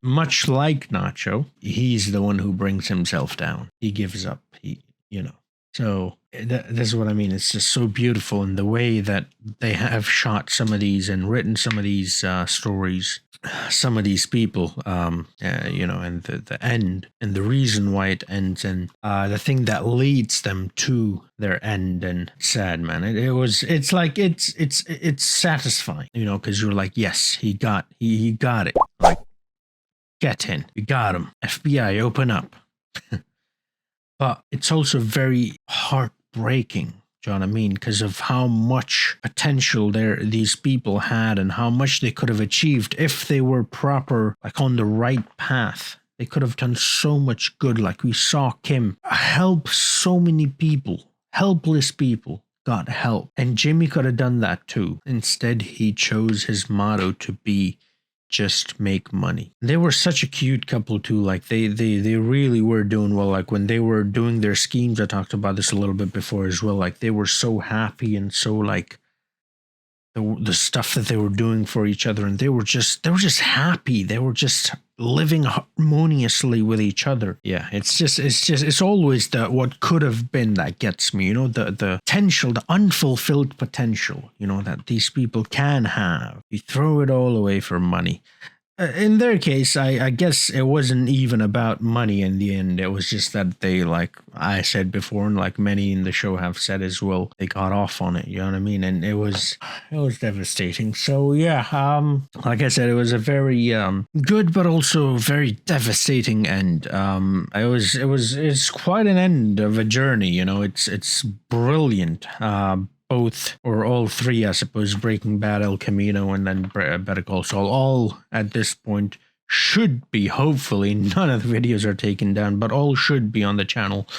[SPEAKER 1] Much like Nacho, he's the one who brings himself down. He gives up. You know. So this is what I mean. It's just so beautiful in the way that they have shot some of these and written some of these stories, some of these people, you know, and the end and the reason why it ends and the thing that leads them to their end. And sad, man. It's like it's satisfying, you know, because you're like, yes, he got it. Like, get in, we got him. FBI, open up. But it's also very heartbreaking, do you know what I mean? Because of how much potential these people had and how much they could have achieved if they were proper, like on the right path. They could have done so much good. Like we saw Kim help so many people, helpless people got help. And Jimmy could have done that too. Instead, he chose his motto to be just make money. They were such a cute couple too. Like they really were doing well. Like when they were doing their schemes, I talked about this a little bit before as well. Like they were so happy and so like the stuff that they were doing for each other, and they were just happy. They were just living harmoniously with each other. Yeah, it's always what could have been that gets me, you know, the potential, the unfulfilled potential, you know, that these people can have. You throw it all away for money. In their case, I guess it wasn't even about money in the end. It was just that they, like I said before, and like many in the show have said as well, they got off on it, you know what I mean? And it was devastating. So yeah, like I said, it was a very good but also very devastating end. It's quite an end of a journey, you know. It's brilliant. Both or all three, I suppose, Breaking Bad, El Camino, and then Better Call Saul, all at this point should be, hopefully, none of the videos are taken down, but all should be on the channel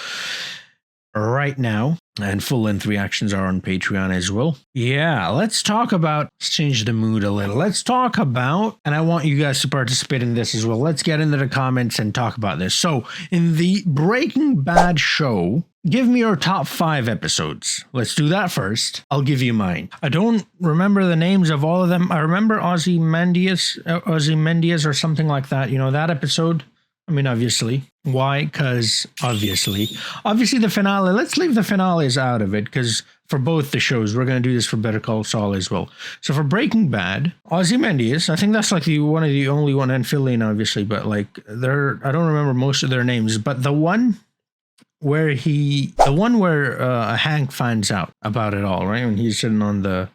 [SPEAKER 1] right now. And full-length reactions are on Patreon as well. Yeah, let's change the mood a little. Let's talk about, and I want you guys to participate in this as well. Let's get into the comments and talk about this. So, in the Breaking Bad show, give me your top 5 episodes. Let's do that first. I'll give you mine. I don't remember the names of all of them. I remember Ozymandias or something like that. You know, that episode. I mean, obviously. Why? Because obviously the finale, let's leave the finales out of it, because for both the shows, we're going to do this for Better Call Saul as well. So for Breaking Bad, Ozymandias, I think that's like one of the only one, and Philina, obviously, but like I don't remember most of their names, but the one where Hank finds out about it all, right? When he's sitting on the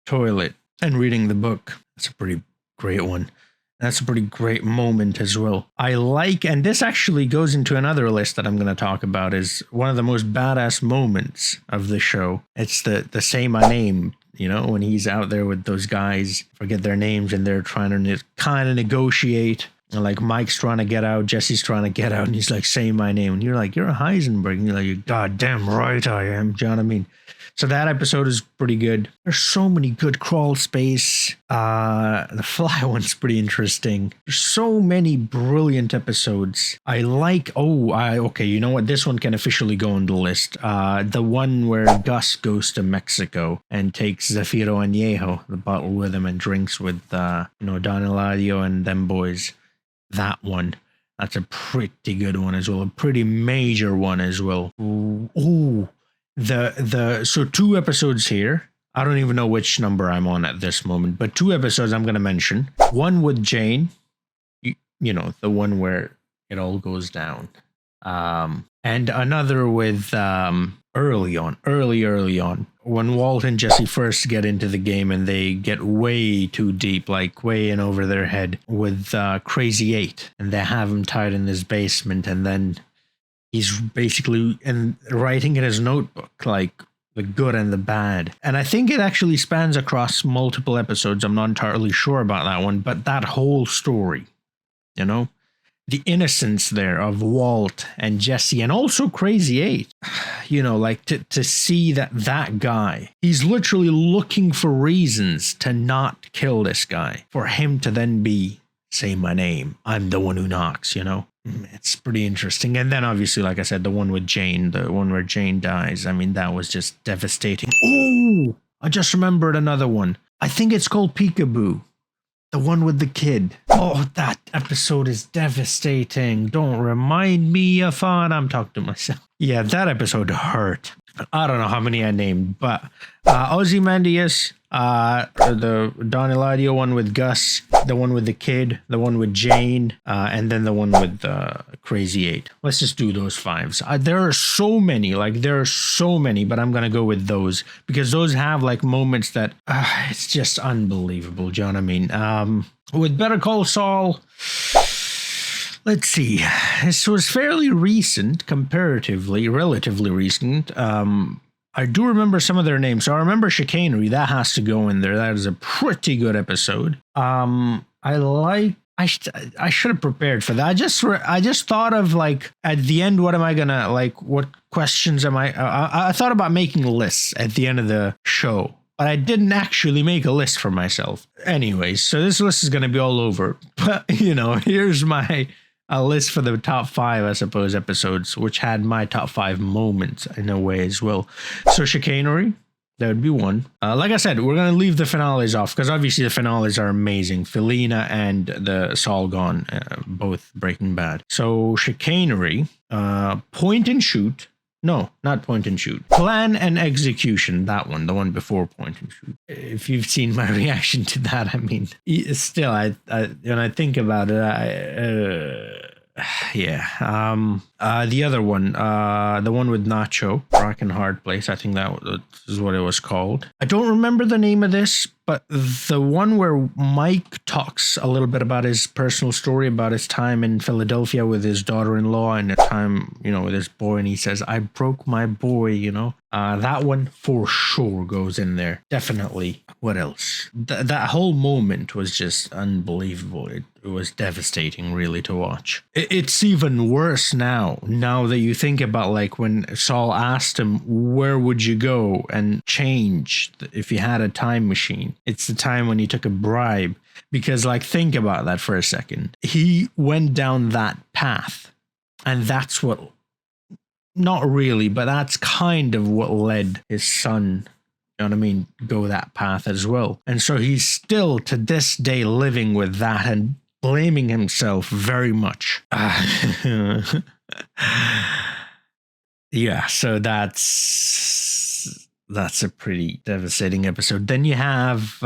[SPEAKER 1] toilet and reading the book. That's a pretty great one. That's a pretty great moment as well. I like, and this actually goes into another list that I'm going to talk about, is one of the most badass moments of the show. It's the Say My Name, you know, when he's out there with those guys, forget their names, and they're trying to kind of negotiate. And like Mike's trying to get out, Jesse's trying to get out, and he's like, say my name. And you're like, you're a Heisenberg. And you're like, you're goddamn right I am. Do you know what I mean? So that episode is pretty good. There's so many good crawl space. The Fly one's pretty interesting. There's so many brilliant episodes. I like, okay, you know what? This one can officially go on the list. The one where Gus goes to Mexico and takes Zafiro Añejo, the bottle, with him and drinks with, Don Eladio and them boys. That one. That's a pretty good one as well. A pretty major one as well. Ooh. So 2 episodes here. I don't even know which number I'm on at this moment, but 2 episodes I'm going to mention. One with Jane, you know, the one where it all goes down. And another with early on, when Walt and Jesse first get into the game and they get way too deep, like way in over their head with Crazy 8, and they have him tied in this basement, and then he's basically writing in his notebook, like the good and the bad. And I think it actually spans across multiple episodes. I'm not entirely sure about that one, but that whole story, you know, the innocence there of Walt and Jesse, and also Crazy 8, you know, like to see that guy, he's literally looking for reasons to not kill this guy, for him to then be, say my name, I'm the one who knocks, you know. It's pretty interesting. And then obviously, like I said, the one with Jane, the one where Jane dies. I mean, that was just devastating. Oh, I just remembered another one. I think it's called Peekaboo. The one with the kid. Oh, that episode is devastating. Don't remind me, Affan. I'm talking to myself. Yeah, that episode hurt. I don't know how many I named, but Ozymandias, the Don Eladio one with Gus, the one with the kid, the one with Jane, and then the one with Crazy 8. Let's just do those 5s. There are so many, but I'm going to go with those because those have like moments that it's just unbelievable. Do you know what I mean? With Better Call Saul, let's see. This was fairly recent, comparatively, relatively recent. I do remember some of their names. So I remember Chicanery. That has to go in there. That is a pretty good episode. I should have prepared for that. I just thought of like at the end, what am I gonna like? What questions am I thought about making lists at the end of the show, but I didn't actually make a list for myself. Anyways, so this list is gonna be all over. But you know, here's my list for the top 5, I suppose, episodes, which had my top 5 moments in a way as well. So Chicanery, that would be one. Like I said, we're going to leave the finales off because obviously the finales are amazing. Felina and the Saul Gone, both Breaking Bad. So Chicanery, Point and Shoot. No, not Point and Shoot. Plan and Execution, that one, the one before Point and Shoot. If you've seen my reaction to that, I mean, still, I when I think about it, yeah. The other one, the one with Nacho, Rock and Hard Place, I think that is what it was called. I don't remember the name of this, but the one where Mike talks a little bit about his personal story about his time in Philadelphia with his daughter-in-law and the time, you know, with his boy, and he says, I broke my boy, you know. That one for sure goes in there. Definitely. What else? That whole moment was just unbelievable. It was devastating, really, to watch. It's even worse now that you think about, like, when Saul asked him, where would you go and change if you had a time machine? It's the time when he took a bribe. Because, like, think about that for a second. He went down that path. And that's what... Not really, but that's kind of what led his son, you know what I mean, go that path as well. And so he's still to this day living with that and blaming himself very much. Yeah, so that's a pretty devastating episode. Then you have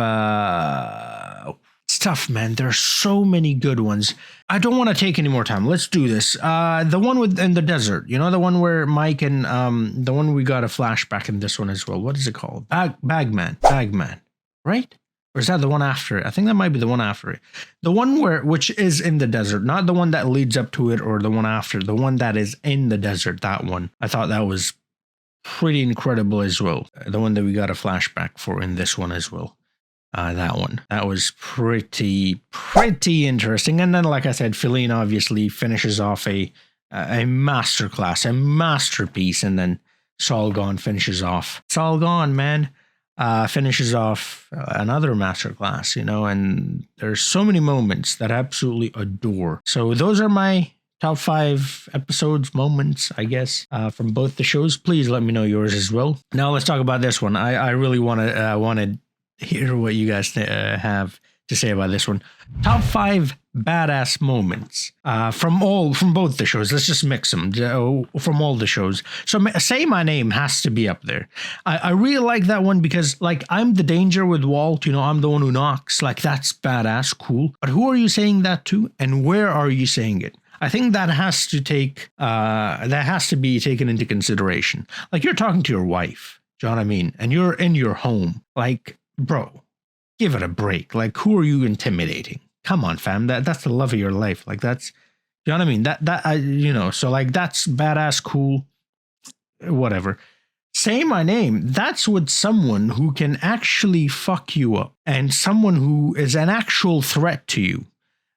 [SPEAKER 1] it's tough, man. There are so many good ones. I don't want to take any more time. Let's do this. The one in the desert, you know, the one where Mike and the one we got a flashback in this one as well. What is it called? Bagman, right? Or is that the one after? I think that might be the one after it. The one which is in the desert, not the one that leads up to it or the one after, the one that is in the desert, that one. I thought that was pretty incredible as well. The one that we got a flashback for in this one as well. That one. That was pretty interesting. And then, like I said, Feline obviously finishes off a masterclass, a masterpiece, and then Saul Gone finishes off. Saul Gone, man. Finishes off another masterclass, you know, and there's so many moments that I absolutely adore. So those are my top 5 episodes, moments, I guess, from both the shows. Please let me know yours as well. Now let's talk about this one. I really want to hear what you guys have to say about this one. Top 5 badass moments from both the shows. Let's just mix them from all the shows. So Say My Name has to be up there. I really like that one because, like, I'm the danger with Walt, you know, I'm the one who knocks. Like, that's badass, cool. But who are you saying that to, and where are you saying it? I think that has to be taken into consideration. Like, you're talking to your wife, do you know what I mean? And you're in your home. Like, bro, give it a break. Like, who are you intimidating? Come on, fam. That's the love of your life. Like, that's, you know what I mean? You know, so like, that's badass, cool, whatever. Say My Name. That's with someone who can actually fuck you up, and someone who is an actual threat to you,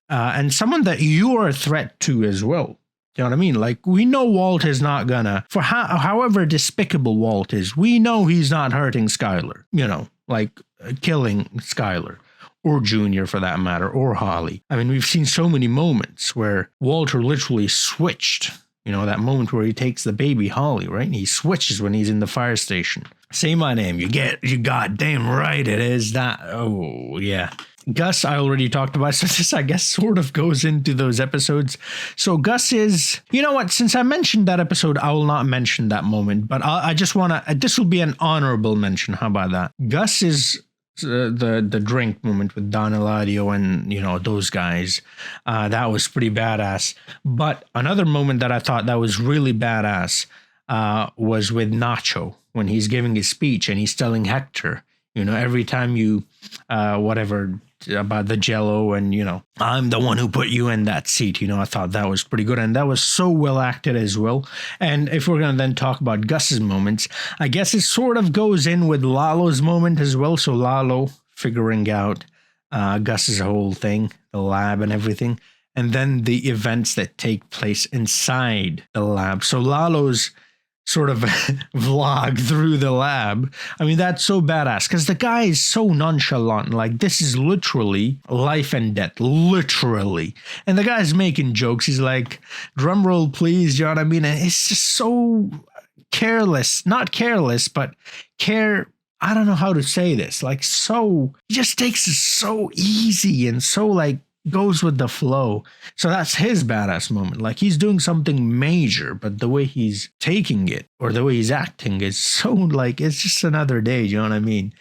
[SPEAKER 1] and someone that you are a threat to as well. You know what I mean? Like, we know Walt is not gonna, for however despicable Walt is, we know he's not hurting Skylar, you know, like killing Skylar. Or Junior, for that matter, or Holly. I mean, we've seen so many moments where Walter literally switched. You know, that moment where he takes the baby Holly, right? And he switches when he's in the fire station. Say My Name. You goddamn right it is that. Oh, yeah. Gus, I already talked about, so this, I guess, sort of goes into those episodes. So Gus is, you know what, since I mentioned that episode, I will not mention that moment, but I just want to, this will be an honorable mention. How about that? Gus is the drink moment with Don Eladio and, you know, those guys. That was pretty badass. But another moment that I thought that was really badass was with Nacho, when he's giving his speech and he's telling Hector, you know, every time you whatever about the Jello, and, you know, I'm the one who put you in that seat. You know, I thought that was pretty good, and that was so well acted as well. And if we're gonna then talk about Gus's moments, I guess it sort of goes in with Lalo's moment as well. So Lalo figuring out Gus's whole thing, the lab and everything, and then the events that take place inside the lab. So Lalo's sort of vlog through the lab. I mean, that's so badass because the guy is so nonchalant. Like, this is literally life and death, literally. And the guy's making jokes. He's like, drum roll, please. You know what I mean? And it's just so careless, not careless, but I don't know how to say this. Like, so, he just takes it so easy and so, like, goes with the flow. So that's his badass moment. Like, he's doing something major, but the way he's taking it or the way he's acting is so, like, it's just another day. You know what I mean?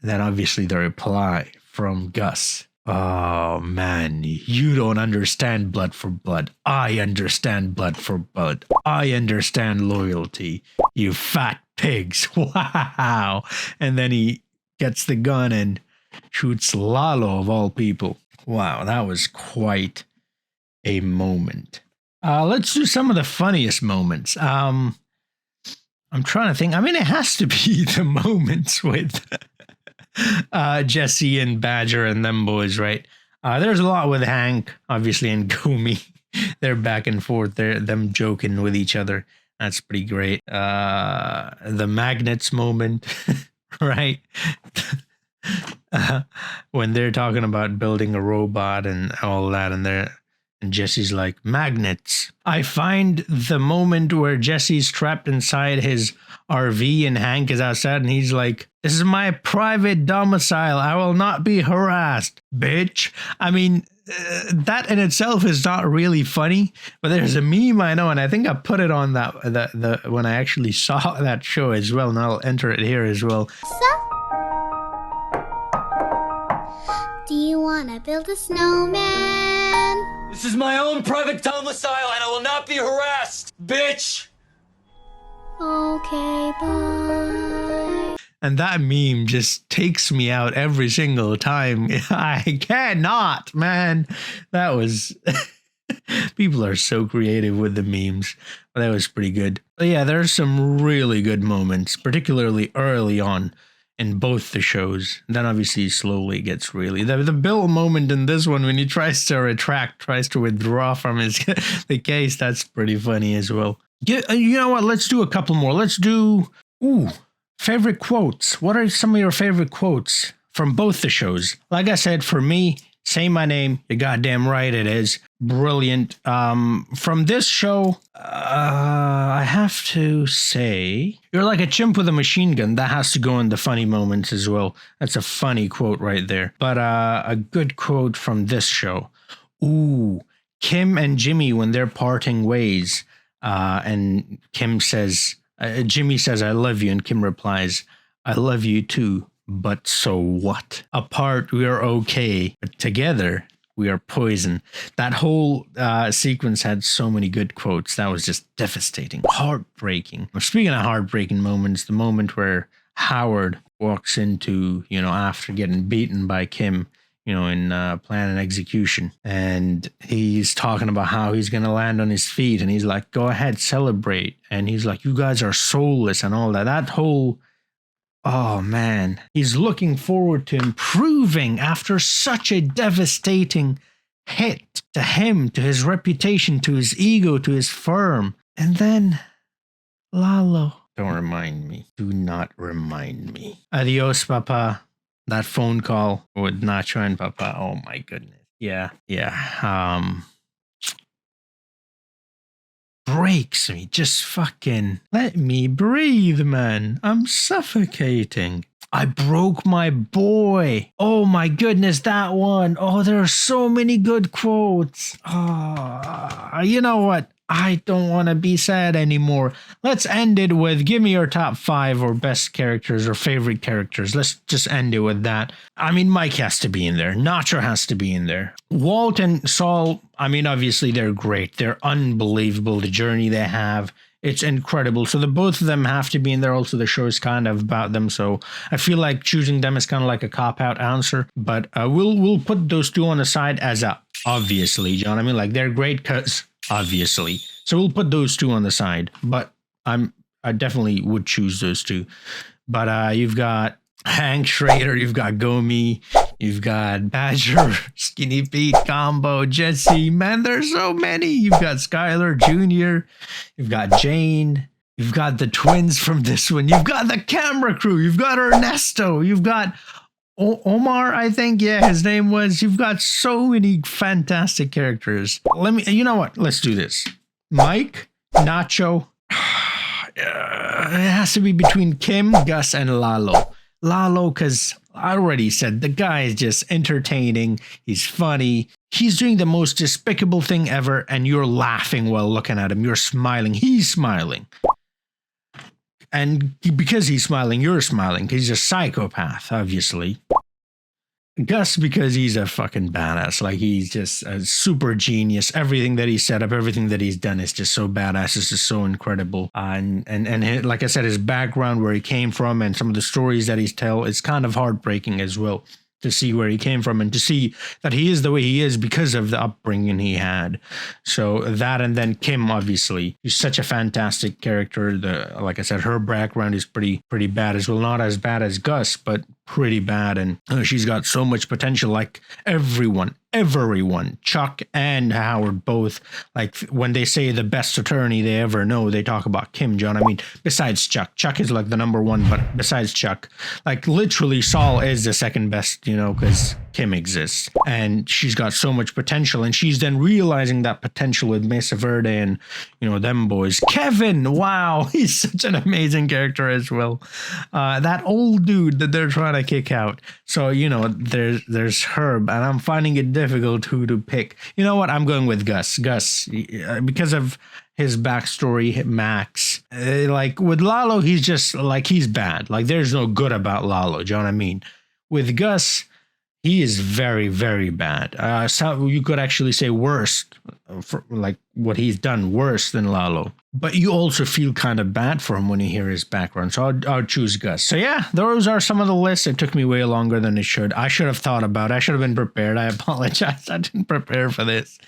[SPEAKER 1] Then obviously the reply from Gus. Oh man, you don't understand blood for blood. I understand blood for blood. I understand loyalty. You fat pigs. Wow. And then he gets the gun and shoots Lalo of all people. Wow, that was quite a moment. Let's do some of the funniest moments. I'm trying to think. I mean, it has to be the moments with Jesse and Badger and them boys, right? There's a lot with Hank, obviously, and Goomy. They're back and forth. Them joking with each other. That's pretty great. The magnets moment, right? When they're talking about building a robot and all that, and Jesse's like, magnets. I find the moment where Jesse's trapped inside his RV and Hank is outside and he's like, this is my private domicile. I will not be harassed, bitch. I mean, that in itself is not really funny, but there's a meme I know, and I think I put it on that the when I actually saw that show as well, and I'll enter it here as well.
[SPEAKER 4] Do you want to build a snowman?
[SPEAKER 22] This is my own private domicile and I will not be harassed, bitch!
[SPEAKER 4] Okay, bye.
[SPEAKER 1] And that meme just takes me out every single time. I cannot, man. That was... People are so creative with the memes. That was pretty good. But yeah, there's some really good moments, particularly early on in both the shows. Then obviously slowly gets really... The Bill moment in this one when he tries to withdraw from the case, that's pretty funny as well. You know what? Let's do a couple more. Let's do... favorite quotes. What are some of your favorite quotes from both the shows? Like I said, for me, say my name. You're goddamn right it is. Brilliant. From this show, I have to say, you're like a chimp with a machine gun. That has to go in the funny moments as well. That's a funny quote right there. But a good quote from this show. Kim and Jimmy when they're parting ways. And Kim says... Jimmy says, I love you, and Kim replies, I love you too, but so what? Apart, we are okay, but together, we are poison. That whole sequence had so many good quotes. That was just devastating, heartbreaking. Speaking of heartbreaking moments, the moment where Howard walks into, after getting beaten by Kim, in Plan and Execution. And he's talking about how he's going to land on his feet. And he's like, go ahead, celebrate. And he's like, you guys are soulless and all that. That whole, oh man, he's looking forward to improving after such a devastating hit to him, to his reputation, to his ego, to his firm. And then Lalo. Don't remind me. Do not remind me. Adios, Papa. That phone call with Nacho and Papa. Oh my goodness. Yeah. Breaks me. Just fucking let me breathe, man. I'm suffocating. I broke my boy. Oh my goodness, that one. Oh, there are so many good quotes. Oh, you know what? I don't want to be sad anymore. Let's end it with give me your top 5 or best characters or favorite characters. Let's just end it with that. I mean, Mike has to be in there. Nacho has to be in there. Walt and Saul, I mean, obviously they're great. They're unbelievable. The journey they have, it's incredible. So the both of them have to be in there. Also, the show is kind of about them. So I feel like choosing them is kind of like a cop-out answer. But we'll put those two on the side as a obviously, John. I mean, like they're great because... obviously. So we'll put those two on the side, but I definitely would choose those two. But you've got Hank Schrader, you've got Gomi, you've got Badger, Skinny Pete, Combo, Jesse. Man, there's so many. You've got Skylar Jr., you've got Jane, you've got the twins from this one, you've got the camera crew, you've got Ernesto, you've got Omar, I think, yeah, his name was. You've got so many fantastic characters. You know what? Let's do this. Mike, Nacho. It has to be between Kim, Gus, and Lalo. Lalo, because I already said the guy is just entertaining. He's funny. He's doing the most despicable thing ever, and you're laughing while looking at him. You're smiling. He's smiling. And because he's smiling, you're smiling. Because he's a psychopath, obviously. Gus, because he's a fucking badass. Like, he's just a super genius. Everything that he's set up, everything that he's done is just so badass. It's just so incredible. And like I said, his background, where he came from, and some of the stories that he's tell, it's kind of heartbreaking as well. To see where he came from and to see that he is the way he is because of the upbringing he had. So that, and then Kim, obviously, she's such a fantastic character. Like I said, her background is pretty bad as well. Not as bad as Gus, but pretty bad. And she's got so much potential. Like everyone, Chuck and Howard both, like when they say the best attorney they ever know, they talk about Kim, John. I mean, besides Chuck is like the number one, but besides Chuck, like literally Saul is the second best, because Kim exists, and she's got so much potential, and she's then realizing that potential with Mesa Verde and, you know, them boys. Kevin, wow, he's such an amazing character as well. That old dude that they're trying to kick out. So, you know, there's Herb, and I'm finding it difficult who to pick. You know what? I'm going with Gus. Gus, because of his backstory, Max. Like with Lalo, he's just like, he's bad. Like there's no good about Lalo. Do you know what I mean? With Gus, he is very, very bad. So you could actually say worse, for like what he's done worse than Lalo. But you also feel kind of bad for him when you hear his background. So I'll choose Gus. So yeah, those are some of the lists. It took me way longer than it should. I should have thought about it. I should have been prepared. I apologize. I didn't prepare for this.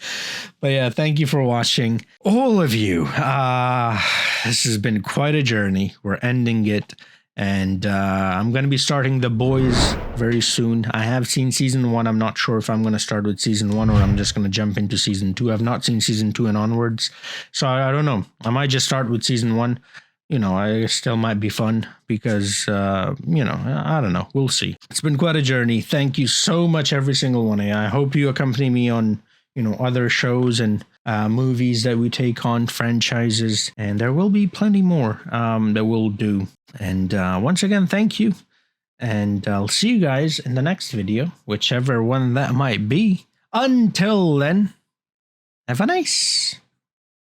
[SPEAKER 1] But yeah, thank you for watching. All of you. This has been quite a journey. We're ending it. And I'm going to be starting The Boys very soon. I have seen season 1. I'm not sure if I'm going to start with season 1 or I'm just going to jump into season 2. I've not seen season 2 and onwards. So I don't know. I might just start with season 1. You know, I still might be fun because, you know, I don't know. We'll see. It's been quite a journey. Thank you so much, every single one of you. I hope you accompany me on, you know, other shows and movies that we take on, franchises, and there will be plenty more that we'll do. And once again, thank you, and I'll see you guys in the next video, whichever one that might be. Until then, have a nice